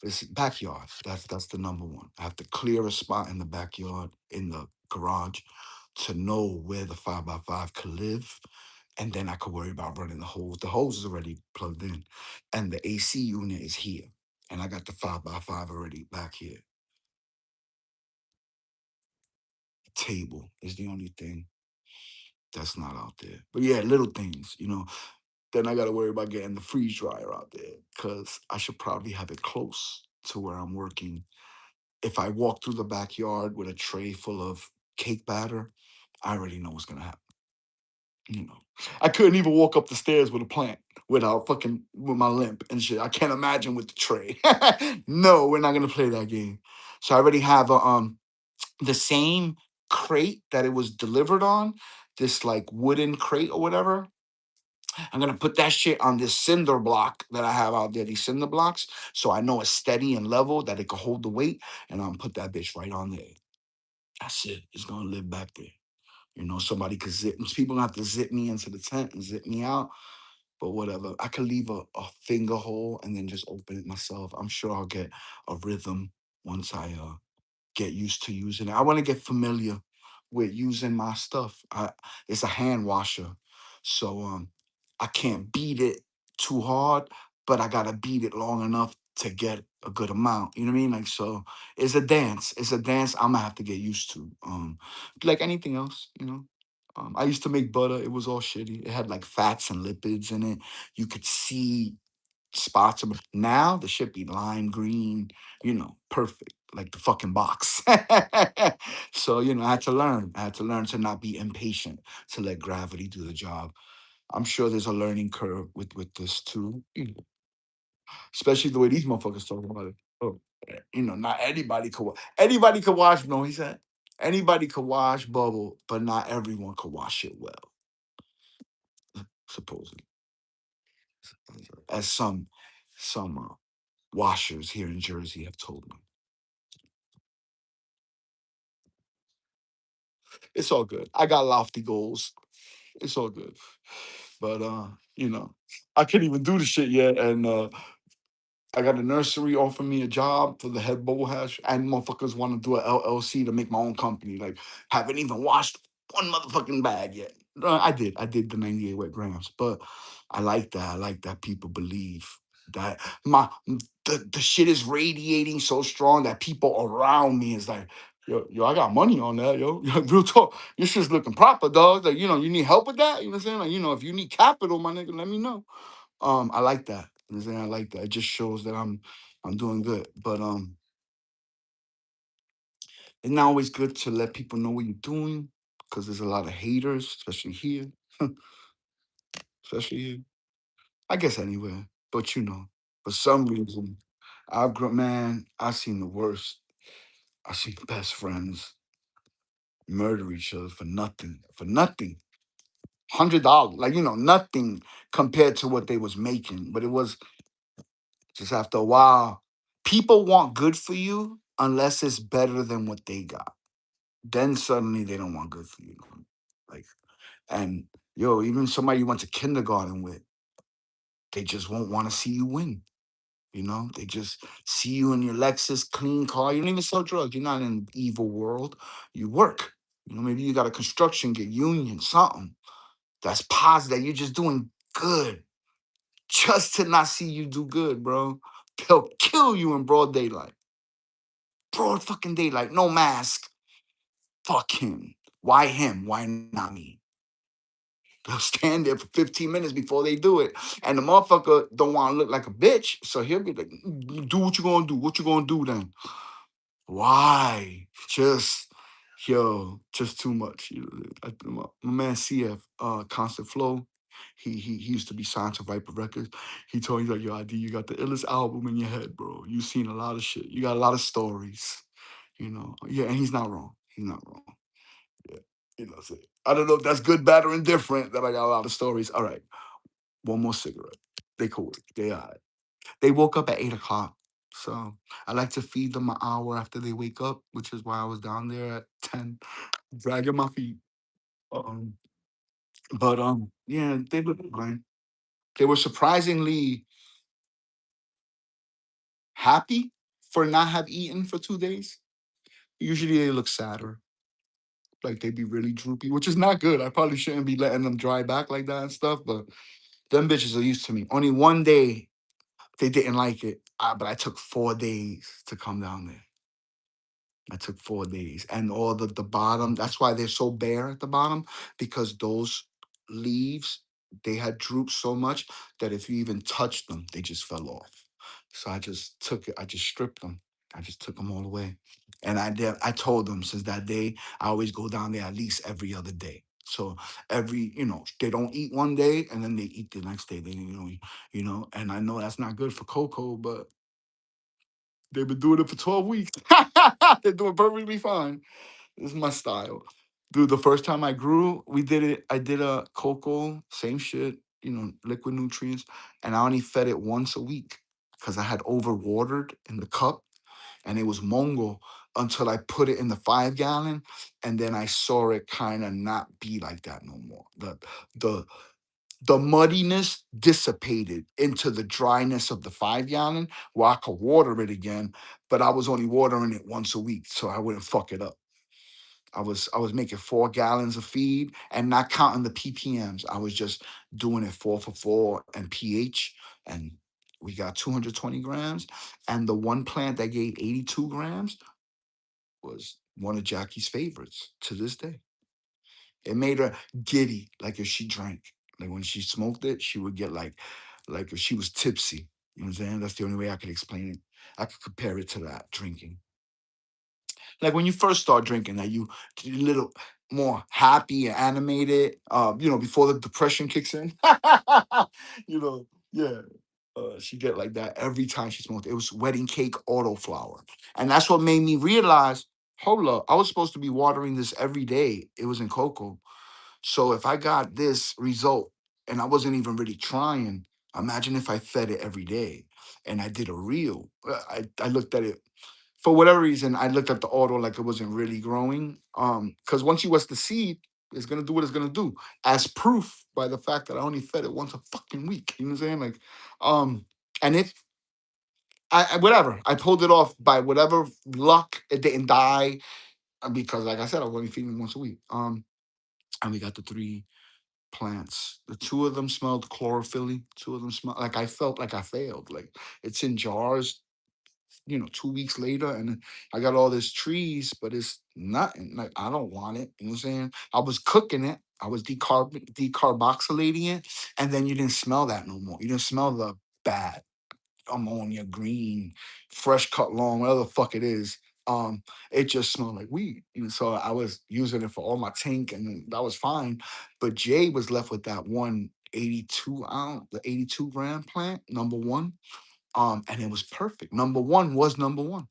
It's backyard. That's the number one. I have to clear a spot in the backyard, in the garage, to know where the 5x5 could live. And then I could worry about running the hose. The hose is already plugged in. And the AC unit is here. And I got the 5x5 already back here. Table is the only thing that's not out there. But yeah, little things. Then I got to worry about getting the freeze dryer out there because I should probably have it close to where I'm working. If I walk through the backyard with a tray full of cake batter, I already know what's going to happen. I couldn't even walk up the stairs with a plant without fucking with my limp and shit. I can't imagine with the tray. No, we're not gonna play that game. So I already have the same crate that it was delivered on, this like wooden crate or whatever. I'm gonna put that shit on this cinder block that I have out there, these cinder blocks, so I know it's steady and level that it can hold the weight, and I'm put that bitch right on there. That's it. It's gonna live back there. Somebody could zip. People gonna have to zip me into the tent and zip me out, but whatever. I could leave a finger hole and then just open it myself. I'm sure I'll get a rhythm once I get used to using it. I want to get familiar with using my stuff. It's a hand washer, so I can't beat it too hard, but I gotta beat it long enough to get a good amount. You know what I mean? Like so, it's a dance. It's a dance I'm gonna have to get used to. Like anything else. I used to make butter. It was all shitty. It had like fats and lipids in it. You could see spots of now the shit be lime green, perfect, like the fucking box. So, I had to learn. I had to learn to not be impatient, to let gravity do the job. I'm sure there's a learning curve with this too, especially the way these motherfuckers talk about it. Oh, not anybody could wash, no, he said. Anybody could wash bubble, but not everyone could wash it well, supposedly. As some washers here in Jersey have told me. It's all good. I got lofty goals. It's all good. But I can't even do the shit yet. And I got a nursery offering me a job for the head bowl hash, and motherfuckers want to do an LLC to make my own company. Like, haven't even washed one motherfucking bag yet. I did the 98 wet grams, but I like that. I like that people believe that the shit is radiating so strong that people around me is like, yo, I got money on that, yo. Real talk. Your shit's looking proper, dog. Like, you need help with that? You know what I'm saying? Like, if you need capital, my nigga, let me know. I like that. You know what I'm saying? I like that. It just shows that I'm doing good. But it's not always good to let people know what you're doing because there's a lot of haters, especially here. Especially here. I guess anywhere. But for some reason, I've seen the worst. I've seen best friends murder each other for nothing. For nothing. $100. Like, nothing compared to what they was making. But it was just after a while. People want good for you unless it's better than what they got. Then suddenly they don't want good for you. Like, and even somebody you went to kindergarten with, they just won't want to see you win. You know, they just see you in your Lexus, clean car. You don't even sell drugs. You're not in an evil world. You work. You know, maybe you got a construction gig, union, something that's positive. You're just doing good. Just to not see you do good, bro. They'll kill you in broad daylight. Broad fucking daylight. No mask. Fuck him. Why him? Why not me? They'll stand there for 15 minutes before they do it. And the motherfucker don't want to look like a bitch. So he'll be like, do what you gonna do. What you gonna do then? Why? Just, yo, just too much. You know, my man CF, Constant Flow, he used to be signed to Viper Records. He told me, like, yo, ID, you got the illest album in your head, bro. You seen a lot of shit. You got a lot of stories. You know? Yeah, and he's not wrong. He's not wrong. Yeah. You know, so I don't know if that's good, bad, or indifferent that I got a lot of stories. All right. One more cigarette. They cool. They all right. They woke up at 8 o'clock. So I like to feed them an hour after they wake up, which is why I was down there at 10, dragging my feet. Um, but yeah, they were fine. They were surprisingly happy for not have eaten for 2 days. Usually they look sadder, like they'd be really droopy, which is not good. I probably shouldn't be letting them dry back like that and stuff, but them bitches are used to me. Only one day they didn't like it, but I took 4 days to come down there. I took 4 days, and all the bottom. That's why they're so bare at the bottom, because those leaves, they had drooped so much that if you even touched them, they just fell off. So I just took it. I just stripped them. I just took them all away, and I did. I told them since that day I always go down there at least every other day. So every, they don't eat one day and then they eat the next day. They, and I know that's not good for Coco, but they've been doing it for 12 weeks. They're doing perfectly fine. This is my style. Dude, the first time I grew, we did it. I did a cocoa, same shit, liquid nutrients. And I only fed it once a week because I had overwatered in the cup and it was mongo until I put it in the 5 gallon. And then I saw it kind of not be like that no more. The the muddiness dissipated into the dryness of the 5 gallon where I could water it again, but I was only watering it once a week so I wouldn't fuck it up. I was making 4 gallons of feed and not counting the ppms. I was just doing it 4 for 4 and pH, and we got 220 grams. And the one plant that gave 82 grams was one of Jackie's favorites to this day. It made her giddy, like if she drank. Like when she smoked it, she would get like if she was tipsy. You know what I'm saying? That's the only way I could explain it. I could compare it to that drinking. Like when you first start drinking, that you a little more happy and animated. Before the depression kicks in. Yeah. She get like that every time she smoked. It was wedding cake autoflower, and that's what made me realize. Hold up, I was supposed to be watering this every day. It was in cocoa. So if I got this result and I wasn't even really trying, imagine if I fed it every day and I did a reel. I looked at it for whatever reason. I looked at the auto like it wasn't really growing. Because once you was the seed, it's gonna do what it's gonna do. As proof by the fact that I only fed it once a fucking week. You know what I'm saying? Like, and it, whatever. I pulled it off by whatever luck. It didn't die because, like I said, I was only feeding it once a week. And we got the 3 plants. The 2 of them smelled chlorophyll. 2 of them smelled like I felt like I failed. Like it's in jars, 2 weeks later, and I got all these trees, but it's nothing. Like I don't want it. You know what I'm saying? I was cooking it. I was decarboxylating it, and then you didn't smell that no more. You didn't smell the bad ammonia, green, fresh cut lawn, whatever the fuck it is. It just smelled like weed. So I was using it for all my tank, and that was fine. But Jay was left with that one 82 ounce, the 82 gram plant, number one. And it was perfect. Number one was number one.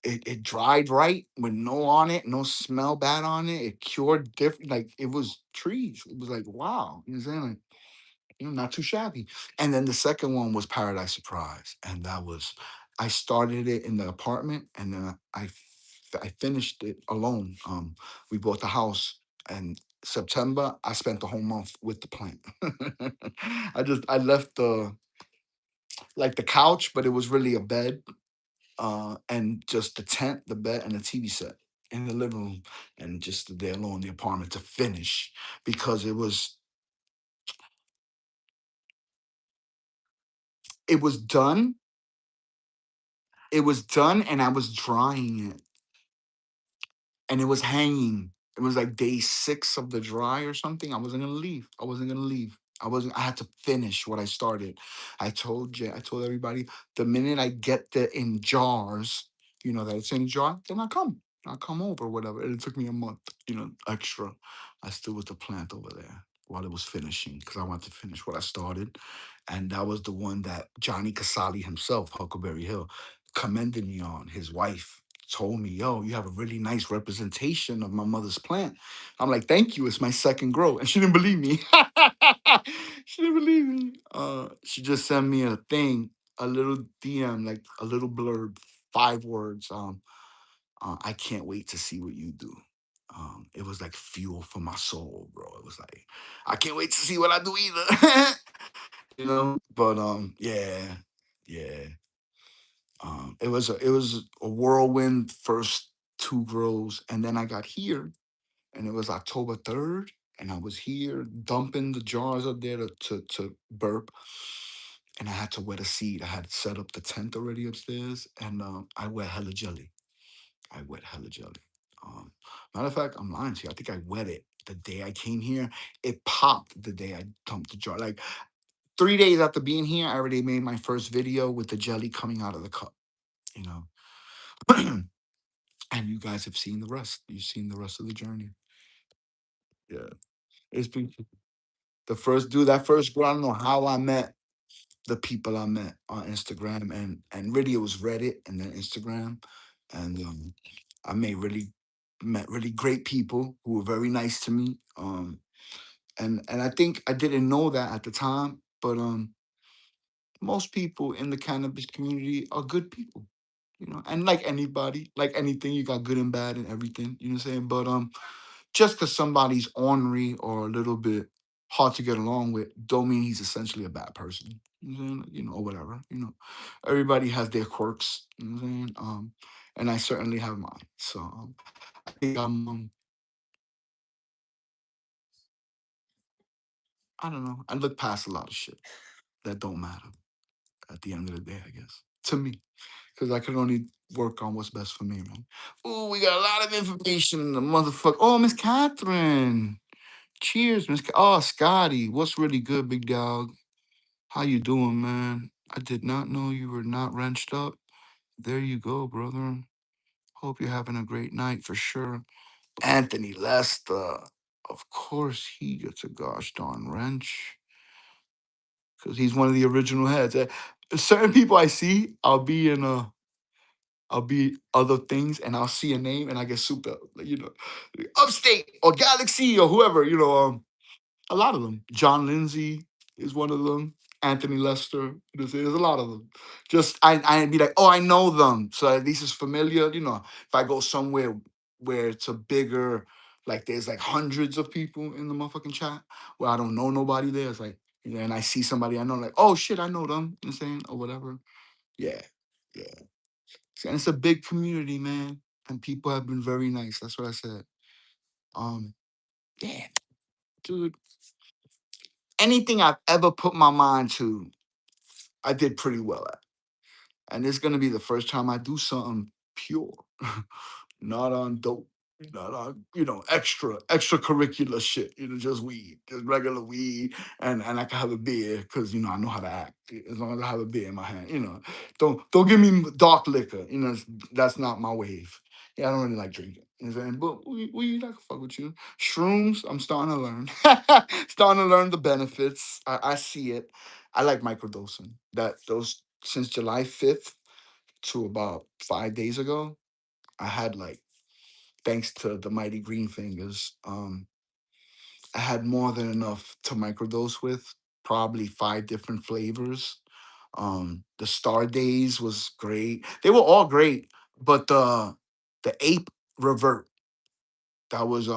It dried right with no on it, no smell bad on it. It cured different, like it was trees. It was like wow. You know what I'm saying? Like, not too shabby. And then the second one was Paradise Surprise, and that was I started it in the apartment, and then I finished it alone. We bought the house, and September I spent the whole month with the plant. I left like the couch, but it was really a bed, and just the tent, the bed, and the TV set in the living room, and just there alone in the apartment to finish because it was done. It was done, and I was drying it, and it was hanging. It was like day 6 of the dry or something. I wasn't gonna leave. I wasn't gonna leave. I wasn't. I had to finish what I started. I told everybody the minute I get the in jars, that it's in a jar, then I come. I come over, whatever. And it took me a month, extra. I still was the plant over there while it was finishing because I wanted to finish what I started, and that was the one that Johnny Casali himself, Huckleberry Hill, commended me on. His wife told me, "Yo, you have a really nice representation of my mother's plant." I'm like, "Thank you. It's my second grow," and she didn't believe me. She didn't believe me. She just sent me a thing, a little DM, like a little blurb, 5 words. I can't wait to see what you do. It was like fuel for my soul, bro. It was like, I can't wait to see what I do either. But yeah, yeah. It was a whirlwind first 2 grows, and then I got here, and it was October 3rd, and I was here dumping the jars up there to burp, and I had to wet a seed. I had set up the tent already upstairs, and I wet hella jelly. I wet hella jelly. Um, Matter of fact, I'm lying to you. I think I wet it the day I came here. It popped the day I dumped the jar. Like 3 days after being here, I already made my first video with the jelly coming out of the cup. You know, and you guys have seen the rest. You've seen the rest of the journey. Yeah, it's been the first dude. That first girl, I don't know how I met the people I met on Instagram, and really it was Reddit and then Instagram, and I met really great people who were very nice to me. And I think I didn't know that at the time, but most people in the cannabis community are good people. And like anybody, like anything, you got good and bad and everything. You know what I'm saying? But just because somebody's ornery or a little bit hard to get along with, don't mean he's essentially a bad person. You know what I'm saying? Or whatever. Everybody has their quirks. You know what I'm saying? And I certainly have mine. So I think I don't know. I look past a lot of shit that don't matter at the end of the day, I guess. To me. Because I can only work on what's best for me, man. Oh, we got a lot of information in the motherfucker. Oh, Miss Catherine. Cheers, Miss. Oh, Scotty. What's really good, big dog? How you doing, man? I did not know you were not wrenched up. There you go, brother. Hope you're having a great night for sure. Anthony Lester. Of course he gets a gosh darn wrench. Because he's one of the original heads. Certain people I see, I'll be other things and I'll see a name and I get souped up. Like, Upstate or Galaxy or whoever, a lot of them. John Lindsay is one of them. Anthony Lester. There's a lot of them. Just I'd be like, oh, I know them. So at least it's familiar. If I go somewhere where it's a bigger, like there's like hundreds of people in the motherfucking chat where I don't know nobody there. It's like, and I see somebody I know, like, oh shit, I know them, you know what I'm saying? Or whatever. Yeah. Yeah. And it's a big community, man. And people have been very nice. That's what I said. Um, yeah, dude. Anything I've ever put my mind to, I did pretty well at. And it's gonna be the first time I do something pure, not on dope, not on extracurricular shit. Just weed, just regular weed, and I can have a beer because I know how to act. As long as I have a beer in my hand, don't give me dark liquor. That's not my wave. Yeah, I don't really like drinking. You know what I'm saying? But weed, I can fuck with you. Shrooms, I'm starting to learn. Starting to learn the benefits. I see it. I like microdosing. Those since July 5th to about 5 days ago, I had like, thanks to the mighty green fingers, I had more than enough to microdose with, probably 5 different flavors. The Star Days was great. They were all great, but the Ape Revert, that was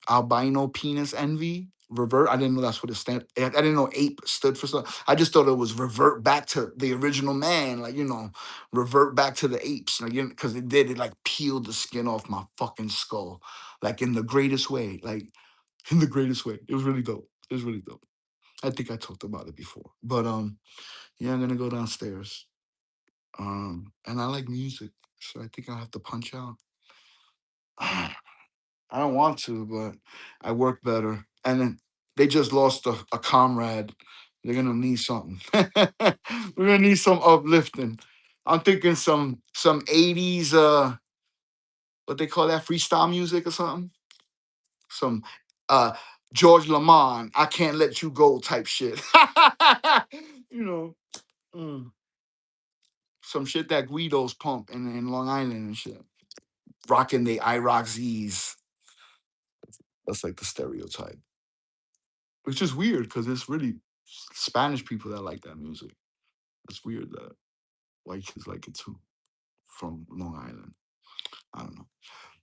albino penis envy. Revert. I didn't know that's what it stand. I didn't know ape stood for something. I just thought it was revert back to the original man, like revert back to the apes, like because it did. It like peeled the skin off my fucking skull, like in the greatest way, like in the greatest way. It was really dope. It was really dope. I think I talked about it before, but yeah, I'm gonna go downstairs. And I like music, so I think I'll have to punch out. I don't want to, but I work better. And then they just lost a comrade. They're gonna need something. We're gonna need some uplifting. I'm thinking some 80s what they call that, freestyle music or something. Some uh George Lamond, I can't let you go type shit. you know, mm, some shit that Guido's pump in Long Island and shit. Rocking the IROC Z's. That's like the stereotype. Which is weird because it's really Spanish people that like that music. It's weird that white kids like it too from Long Island. I don't know.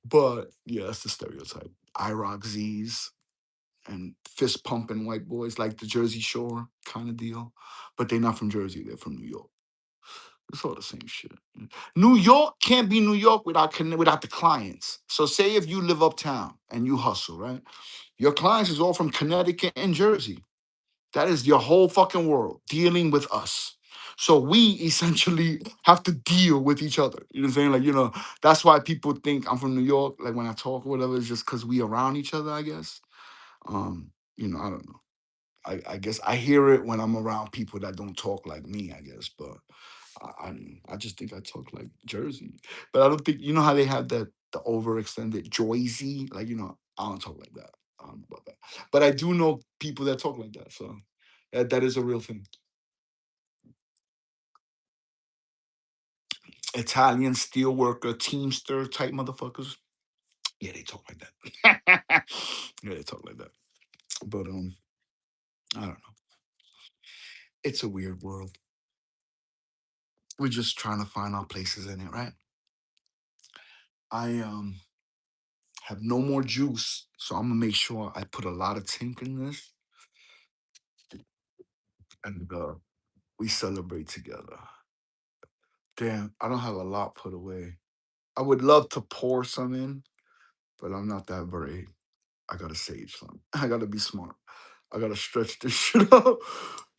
But yeah, that's the stereotype. IROC Z's and fist pumping white boys like the Jersey Shore kind of deal. But they're not from Jersey, they're from New York. It's all the same shit. New York can't be New York without the clients. So say if you live uptown and you hustle, right? Your clients is all from Connecticut and Jersey. That is your whole fucking world dealing with us. So we essentially have to deal with each other. You know what I'm saying? Like, that's why people think I'm from New York. Like when I talk or whatever, it's just because we around each other, I guess. I don't know. I guess I hear it when I'm around people that don't talk like me, I guess. But I just think I talk like Jersey. But I don't think how they have the overextended Joyzy. Like, I don't talk like that. I don't know about that. But I do know people that talk like that. So that is a real thing. Italian steelworker, teamster type motherfuckers. Yeah, they talk like that. Yeah, they talk like that. But I don't know. It's a weird world. We're just trying to find our places in it, right? I have no more juice, so I'm gonna make sure I put a lot of tink in this, and we celebrate together. Damn, I don't have a lot put away. I would love to pour some in, but I'm not that brave. I gotta save some. I gotta be smart. I gotta stretch this shit out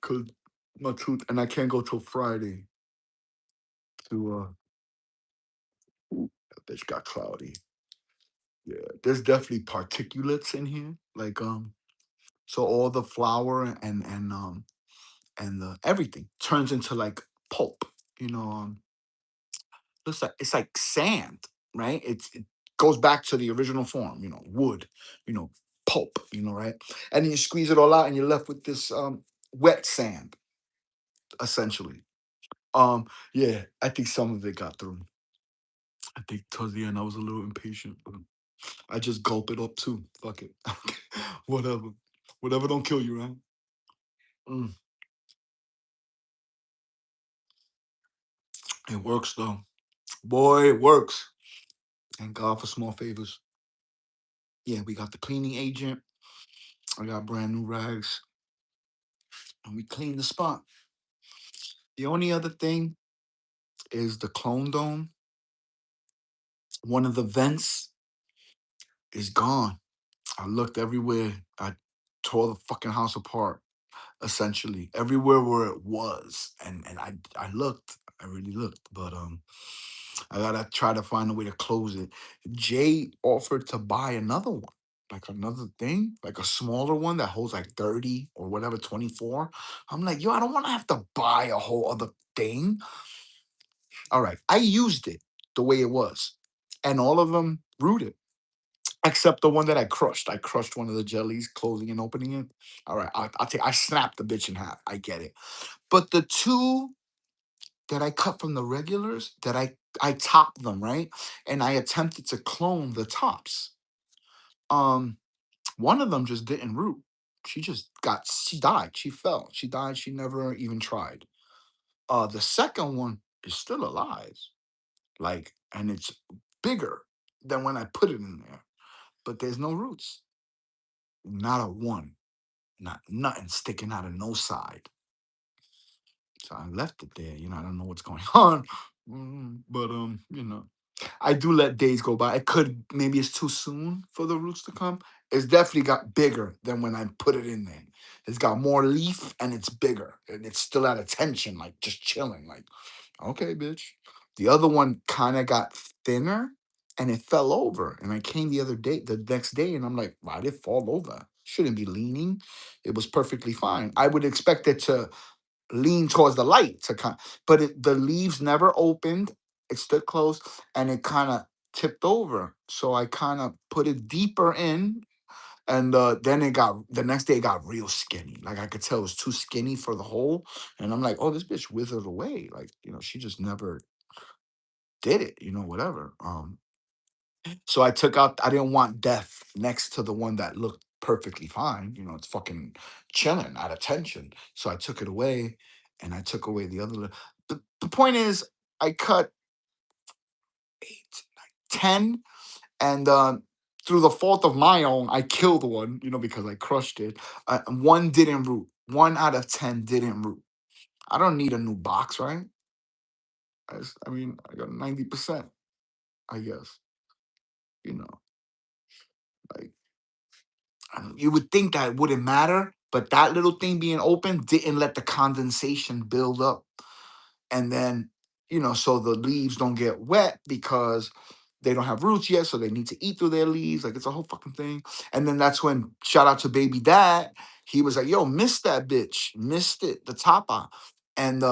because my tooth, and I can't go till Friday to ooh, that bitch got cloudy. Yeah, there's definitely particulates in here. Like so all the flour and the everything turns into like pulp. You know, it's like sand, right? It goes back to the original form. Wood. Pulp. Right? And then you squeeze it all out, and you're left with this wet sand, essentially. Yeah, I think some of it got through. I think towards the end I was a little impatient, but I just gulp it up too. Fuck it. Whatever. Whatever don't kill you, right? Mm, it works though. Boy, it works. Thank God for small favors. Yeah, we got the cleaning agent. I got brand new rags. And we clean the spot. The only other thing is the clone dome. One of the vents is gone. I looked everywhere. I tore the fucking house apart, essentially. Everywhere where it was. And I looked. I really looked. But I gotta try to find a way to close it. Jay offered to buy another one. Like another thing, like a smaller one that holds like 30 or whatever, 24. I'm like, yo, I don't want to have to buy a whole other thing. All right. I used it the way it was. And all of them rooted, except the one that I crushed. I crushed one of the jellies, closing and opening it. All right. I snapped the bitch in half. I get it. But the two that I cut from the regulars, that I topped them, right? And I attempted to clone the tops. Um, One of them just didn't root. She died. She fell. She died. She never even tried. The second one is still alive. Like, and it's bigger than when I put it in there. But there's no roots. Not a one. Not nothing sticking out of no side. So I left it there. I don't know what's going on. But I do let days go by. It could maybe it's too soon for the roots to come. It's definitely got bigger than when I put it in there. It's got more leaf and it's bigger. And it's still at attention, like just chilling. Like, okay, bitch. The other one kind of got thinner and it fell over. And I came the next day, and I'm like, why did it fall over? Shouldn't be leaning. It was perfectly fine. I would expect it to lean towards the light to kind, but the leaves never opened. It stood closed, and it kind of tipped over. So I kind of put it deeper in, and then the next day it got real skinny. Like I could tell it was too skinny for the hole, and I'm like, oh, this bitch withered away. Like she just never did it. Whatever. So I took out. I didn't want death next to the one that looked perfectly fine. It's fucking chilling at attention. So I took it away, and I took away the other. The point is, I cut 10, and through the fault of my own, I killed one. Because I crushed it. One didn't root. 1 out of 10 didn't root. I don't need a new box, right? I mean, I got 90%. I guess. You know, like. You would think that it wouldn't matter, but that little thing being open didn't let the condensation build up. And then, so the leaves don't get wet because they don't have roots yet, so they need to eat through their leaves. Like it's a whole fucking thing. And then that's when, shout out to baby dad, he was like, yo, missed that bitch. Missed it, the tapa. And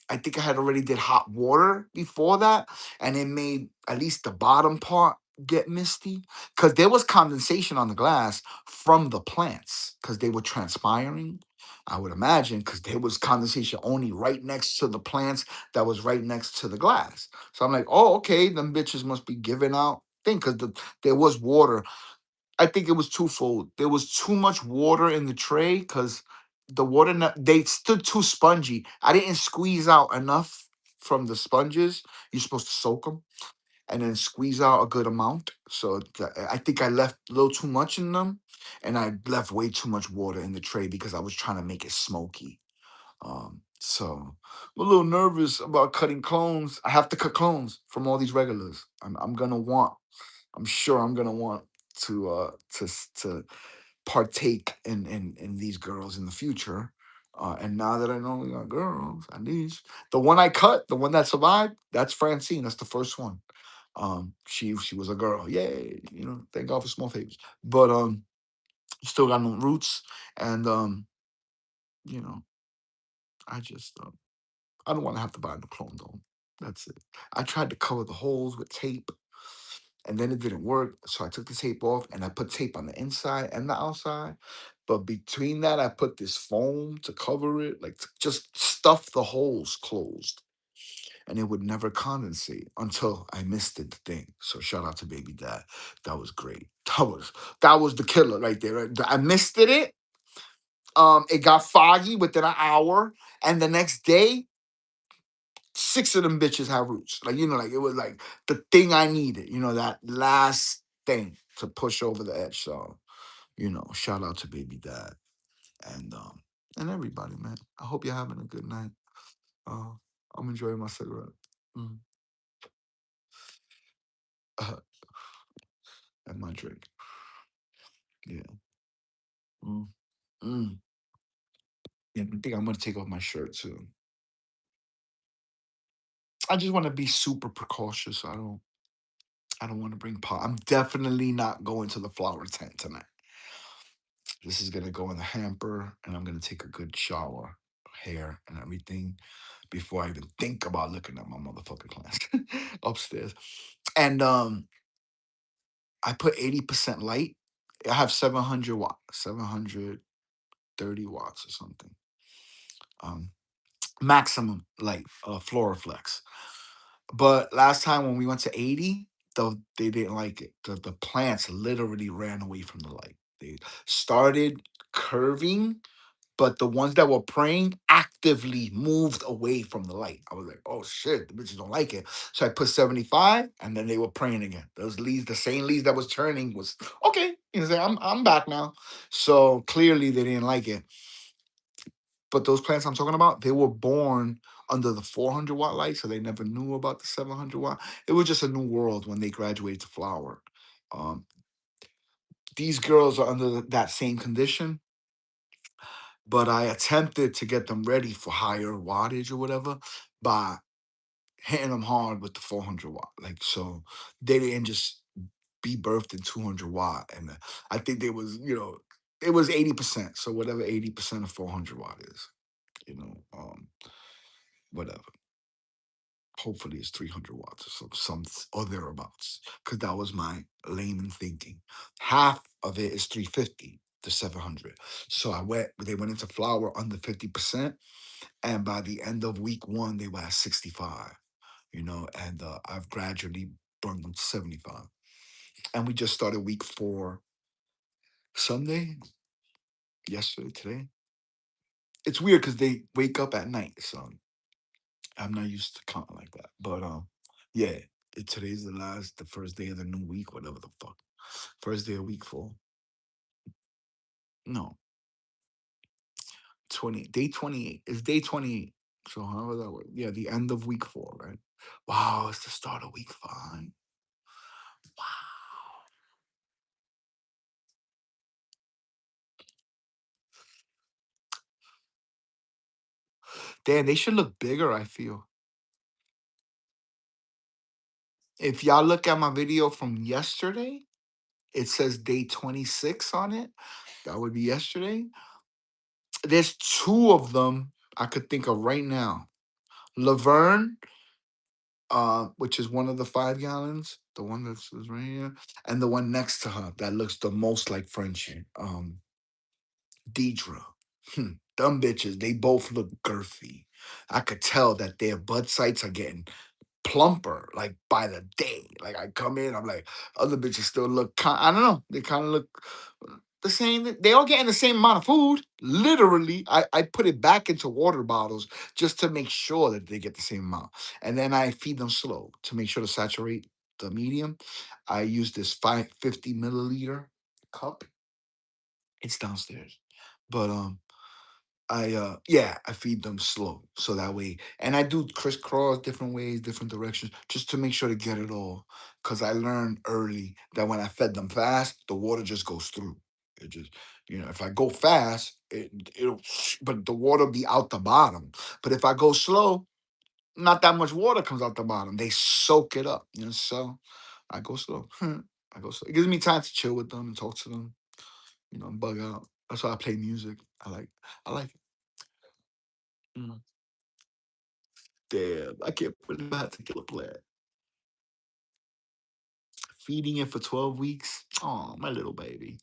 I think I had already did hot water before that, and it made at least the bottom part get misty because there was condensation on the glass from the plants because they were transpiring. I would imagine because there was condensation only right next to the plants that was right next to the glass. So I'm like, oh, okay, them bitches must be giving out thing because there was water. I think it was twofold. There was too much water in the tray because they stood too spongy. I didn't squeeze out enough from the sponges. You're supposed to soak them and then squeeze out a good amount. So I think I left a little too much in them, and I left way too much water in the tray because I was trying to make it smoky. So I'm a little nervous about cutting clones. I have to cut clones from all these regulars. I'm gonna want. I'm sure I'm gonna want to partake in these girls in the future. And now that I know we got girls, at least the one I cut, the one that survived, that's Francine. That's the first one. She was a girl. Yay! Thank God for small favors. But still got no roots, and you know, I just I don't want to have to buy a new clone though. That's it. I tried to cover the holes with tape, and then it didn't work. So I took the tape off and I put tape on the inside and the outside. But between that, I put this foam to cover it, like to just stuff the holes closed. And it would never condensate until I misted the thing. So shout out to baby dad. That was great. That was the killer right there. I misted it. It got foggy within an hour. And the next day, 6 of them bitches have roots. Like it was like the thing I needed, that last thing to push over the edge. So, shout out to baby dad and everybody, man. I hope you're having a good night. Uh, I'm enjoying my cigarette. Mm. And my drink. Yeah. Mm. Mm. Yeah, I think I'm gonna take off my shirt too. I just want to be super precautious. I don't want to bring pot. I'm definitely not going to the flower tent tonight. This is gonna go in the hamper, and I'm gonna take a good shower, hair, and everything before I even think about looking at my motherfucking plants upstairs. And I put 80% light. I have 700 watt, 730 watts or something. Um, Maximum light, Floraflex. But last time when we went to 80, they didn't like it. The plants literally ran away from the light. They started curving, but the ones that were praying actively moved away from the light. I was like, oh shit, the bitches don't like it. So I put 75, and then they were praying again. Those leaves, the same leaves that was turning was okay. You know, say I'm back now. So clearly they didn't like it. But those plants I'm talking about, they were born under the 400-watt light, so they never knew about the 700-watt. It was just a new world when they graduated to flower. Um, these girls are under that same condition, but I attempted to get them ready for higher wattage or whatever by hitting them hard with the 400-watt. Like, so they didn't just be birthed in 200-watt. And I think they was, it was 80%. So whatever 80% of 400-watt is, you know, whatever. Hopefully it's 300 watts or or thereabouts. Because that was my layman thinking. Half of it is 350 to 700. So they went into flower under 50%. And by the end of week one, they were at 65, and I've gradually brought them to 75. And we just started week four Sunday, yesterday, today. It's weird because they wake up at night. So I'm not used to counting like that. But yeah, today's the first day of the new week, whatever the fuck. First day of week four. No, 28. It's day 28. So however that works. Yeah, the end of week four, right? Wow, it's the start of week five. Wow. Damn, they should look bigger, I feel. If y'all look at my video from yesterday, it says day 26 on it. That would be yesterday. There's two of them I could think of right now. Laverne, which is one of the 5 gallons, the one that's is right here, and the one next to her that looks the most like Frenchie, Deidre. Dumb bitches, they both look girthy. I could tell that their bud sites are getting plumper, like by the day. Like I come in, I'm like, other bitches still look. I don't know. They kind of look the same. They all getting the same amount of food. Literally, I put it back into water bottles just to make sure that they get the same amount, and then I feed them slow to make sure to saturate the medium. I use this 550 milliliter cup. It's downstairs, but I feed them slow so that way, and I do crisscross different ways, different directions, just to make sure to get it all. Cause I learned early that when I fed them fast, the water just goes through. It just, if I go fast, but the water be out the bottom. But if I go slow, not that much water comes out the bottom. They soak it up, So I go slow. I go slow. It gives me time to chill with them, talk to them, bug out. That's why I play music. I like it. Mm. Damn, I can't believe I had to kill a plant. Feeding it for 12 weeks. Oh, my little baby.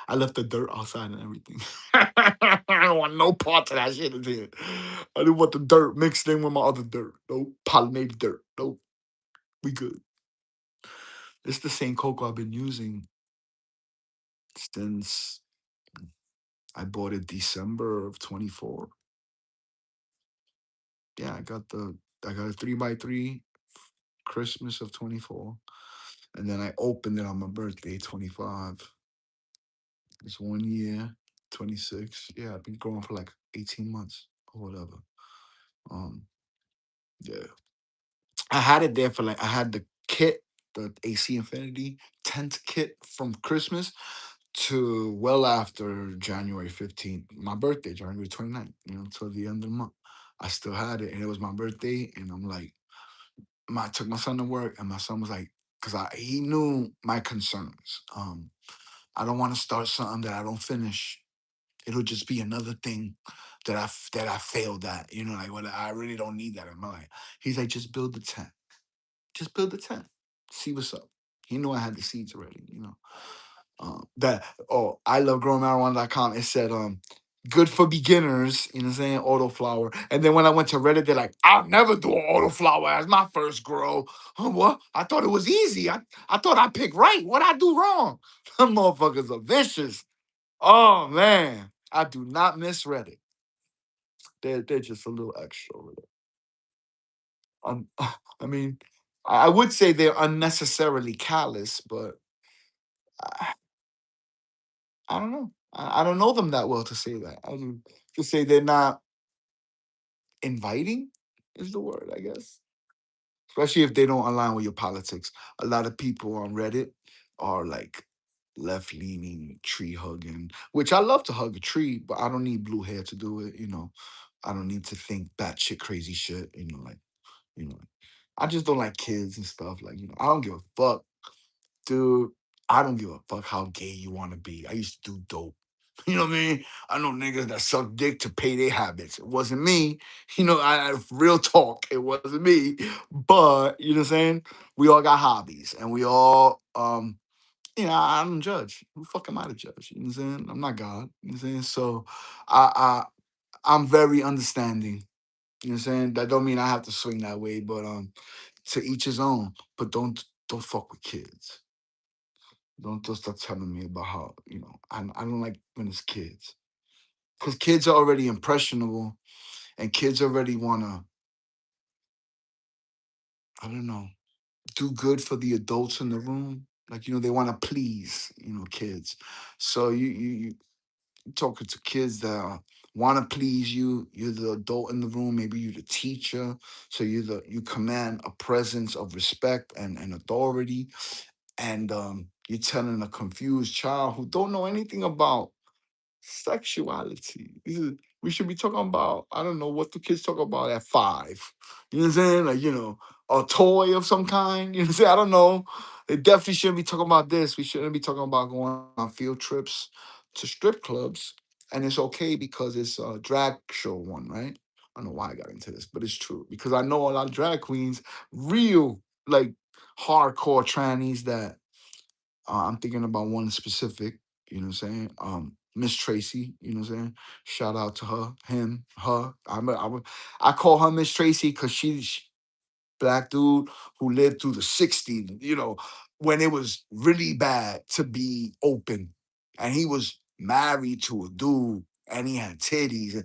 I left the dirt outside and everything. I don't want no part of that shit in here. I didn't want the dirt mixed in with my other dirt. No pollinated dirt. Nope. We good. It's the same cocoa I've been using since I bought it December of 24. Yeah, I got a 3x3 Christmas of 24. And then I opened it on my birthday, 25. It's 1 year, 26. Yeah, I've been growing for like 18 months or whatever. Um, yeah. I had it there for I had the kit, the AC Infinity tent kit from Christmas to well after January 15th, my birthday, January 29th, till the end of the month. I still had it, and it was my birthday, and I'm like, I took my son to work, and my son was like, because he knew my concerns. I don't want to start something that I don't finish. It'll just be another thing that I failed at. Like what I really don't need that in my life. He's like, just build the tent. Just build the tent. See what's up. He knew I had the seeds already. I love growingmarijuana.com. It said good for beginners, auto flower. And then when I went to Reddit, they're like, I'll never do an auto flower as my first grow. What? I thought it was easy. I thought I picked right. What I do wrong? Them motherfuckers are vicious. Oh man. I do not miss Reddit. They're just a little extra over there. I mean, I would say they're unnecessarily callous, but I don't know. I don't know them that well to say that. I mean, to say they're not inviting is the word, I guess. Especially if they don't align with your politics. A lot of people on Reddit are like left leaning, tree hugging, which I love to hug a tree, but I don't need blue hair to do it. I don't need to think batshit crazy shit. You know, I just don't like kids and stuff. I don't give a fuck, dude. I don't give a fuck how gay you want to be. I used to do dope. You know what I mean? I know niggas that suck dick to pay their habits. It wasn't me. Real talk. It wasn't me. But you know what I'm saying? We all got hobbies, and we all I don't judge. Who the fuck am I to judge? You know what I'm saying? I'm not God. You know what I'm saying? So I I'm very understanding. You know what I'm saying? That don't mean I have to swing that way, but to each his own. But don't fuck with kids. Don't start telling me about how, I don't like when it's kids. Because kids are already impressionable and kids already wanna, I don't know, do good for the adults in the room. They wanna please, kids. So you talking to kids that want to please you. You're the adult in the room. Maybe you're the teacher. So you command a presence of respect and authority. And you're telling a confused child who don't know anything about sexuality. We should be talking about, I don't know what the kids talk about at 5. You know what I'm saying? A toy of some kind. You know what I'm saying? I don't know. They definitely shouldn't be talking about this. We shouldn't be talking about going on field trips to strip clubs. And it's okay because it's a drag show one, right? I don't know why I got into this, but it's true. Because I know a lot of drag queens, real like hardcore trannies that I'm thinking about one specific, you know what I'm saying? Miss Tracy, you know what I'm saying? Shout out to her, him, her. I call her Miss Tracy because she's black dude who lived through the 60s, when it was really bad to be open. And he was married to a dude and he had titties.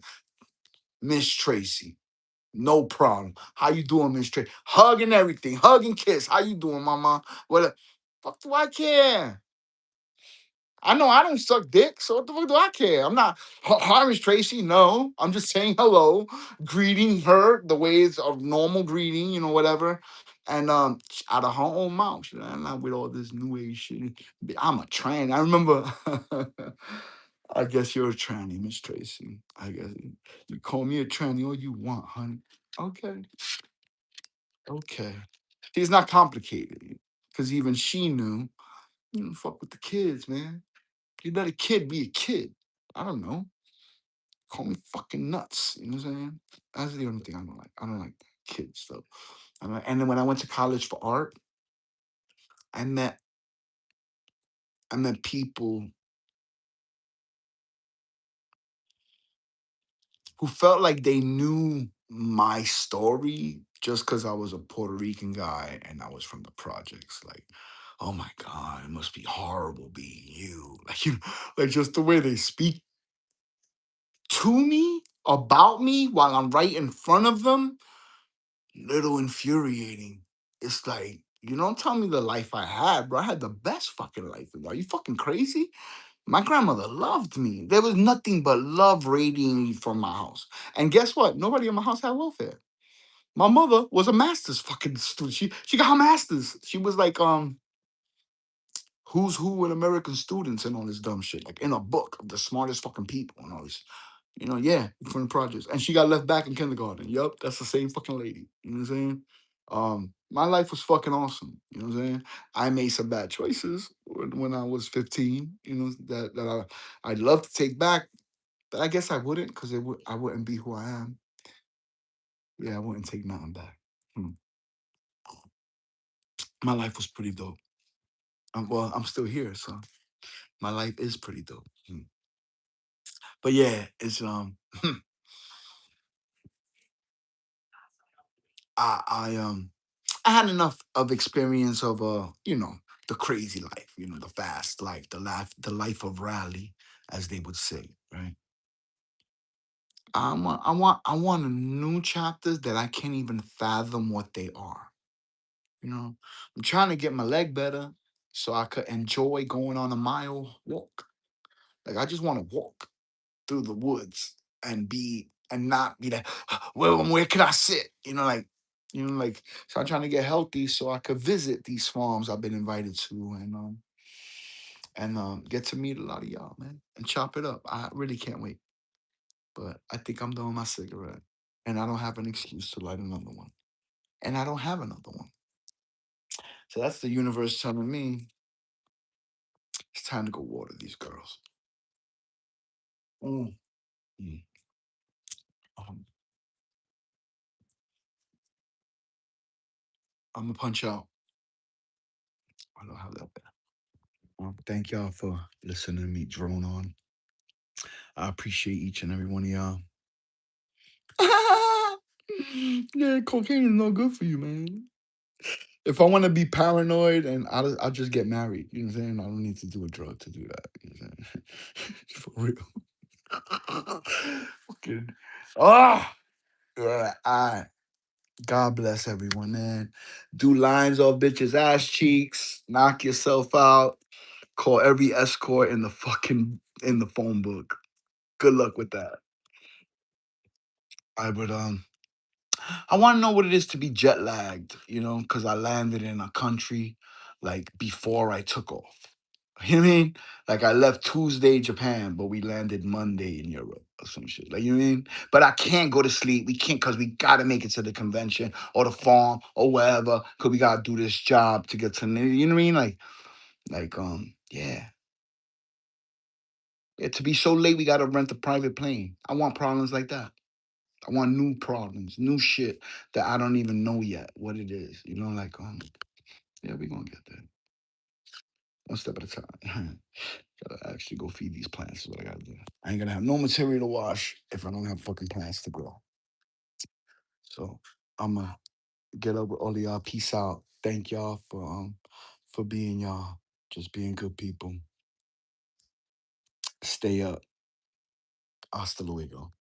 Miss Tracy. No problem. How you doing, Miss Tracy? Hug and everything. Hug and kiss. How you doing, mama? What the fuck do I care? I know I don't suck dick, so what the fuck do I care? I'm not Harvey Tracy. No, I'm just saying hello, greeting her the way it's a normal greeting, whatever. And out of her own mouth, I'm not with all this new age shit. I'm a tranny. I remember. I guess you're a tranny, Miss Tracy. I guess you call me a tranny all you want, honey. Okay, okay. It's not complicated because even she knew. You don't fuck with the kids, man. You let a kid be a kid. I don't know. Call me fucking nuts. You know what I'm saying? That's the only thing I don't like. I don't like kids though. And then when I went to college for art, I met I met people who felt like they knew my story just because I was a Puerto Rican guy and I was from the projects. Like, oh my God, it must be horrible being you. Like just the way they speak to me about me while I'm right in front of them, little infuriating. It's like, you don't tell me the life I had, bro. I had the best fucking life. Are you fucking crazy? My grandmother loved me. There was nothing but love radiating from my house. And guess what? Nobody in my house had welfare. My mother was a master's fucking student. She got her master's. She was like who's who in American students and all this dumb shit. Like in a book of the smartest fucking people and all this. Yeah, from the projects. And she got left back in kindergarten. Yup, that's the same fucking lady. You know what I'm saying? My life was fucking awesome. You know what I'm saying? I made some bad choices when I was 15, that I'd love to take back, but I guess I wouldn't because I wouldn't be who I am. Yeah, I wouldn't take nothing back. Hmm. My life was pretty dope. Well, I'm still here, so my life is pretty dope. Hmm. But yeah, it's I I had enough of experience of the crazy life, the fast life, the life of rally, as they would say, right? I want new chapters that I can't even fathom what they are. I'm trying to get my leg better so I could enjoy going on a mile walk. Like I just want to walk through the woods and not be like, well, where can I sit? Like so I'm trying to get healthy so I could visit these farms I've been invited to and get to meet a lot of y'all, man, and chop it up. I really can't wait. But I think I'm done with my cigarette. And I don't have an excuse to light another one. And I don't have another one. So that's the universe telling me it's time to go water these girls. Mm. Mm. Um, I'm gonna punch out. I don't have that bad. Thank y'all for listening to me drone on. I appreciate each and every one of y'all. Yeah, cocaine is no good for you, man. If I want to be paranoid, and I'll just get married. You know what I'm saying? I don't need to do a drug to do that. You know what I'm saying? For real. Fucking. Ah! Yeah, all right. God bless everyone, man. Do lines off bitches' ass cheeks. Knock yourself out. Call every escort in the phone book. Good luck with that. I would I want to know what it is to be jet lagged, because I landed in a country like before I took off. You know what I mean? Like I left Tuesday Japan, but we landed Monday in Europe or some shit. Like you know what I mean? But I can't go to sleep. We can't because we gotta make it to the convention or the farm or wherever. Cause we gotta do this job to get to you know what I mean? Yeah. Yeah, to be so late we gotta rent a private plane. I want problems like that. I want new problems, new shit that I don't even know yet what it is. Yeah, we gonna get there. One step at a time. Gotta actually go feed these plants is what I gotta do. I ain't gonna have no material to wash if I don't have fucking plants to grow. So I'ma get up with all of y'all. Peace out. Thank y'all for being y'all. Just being good people. Stay up. Hasta luego.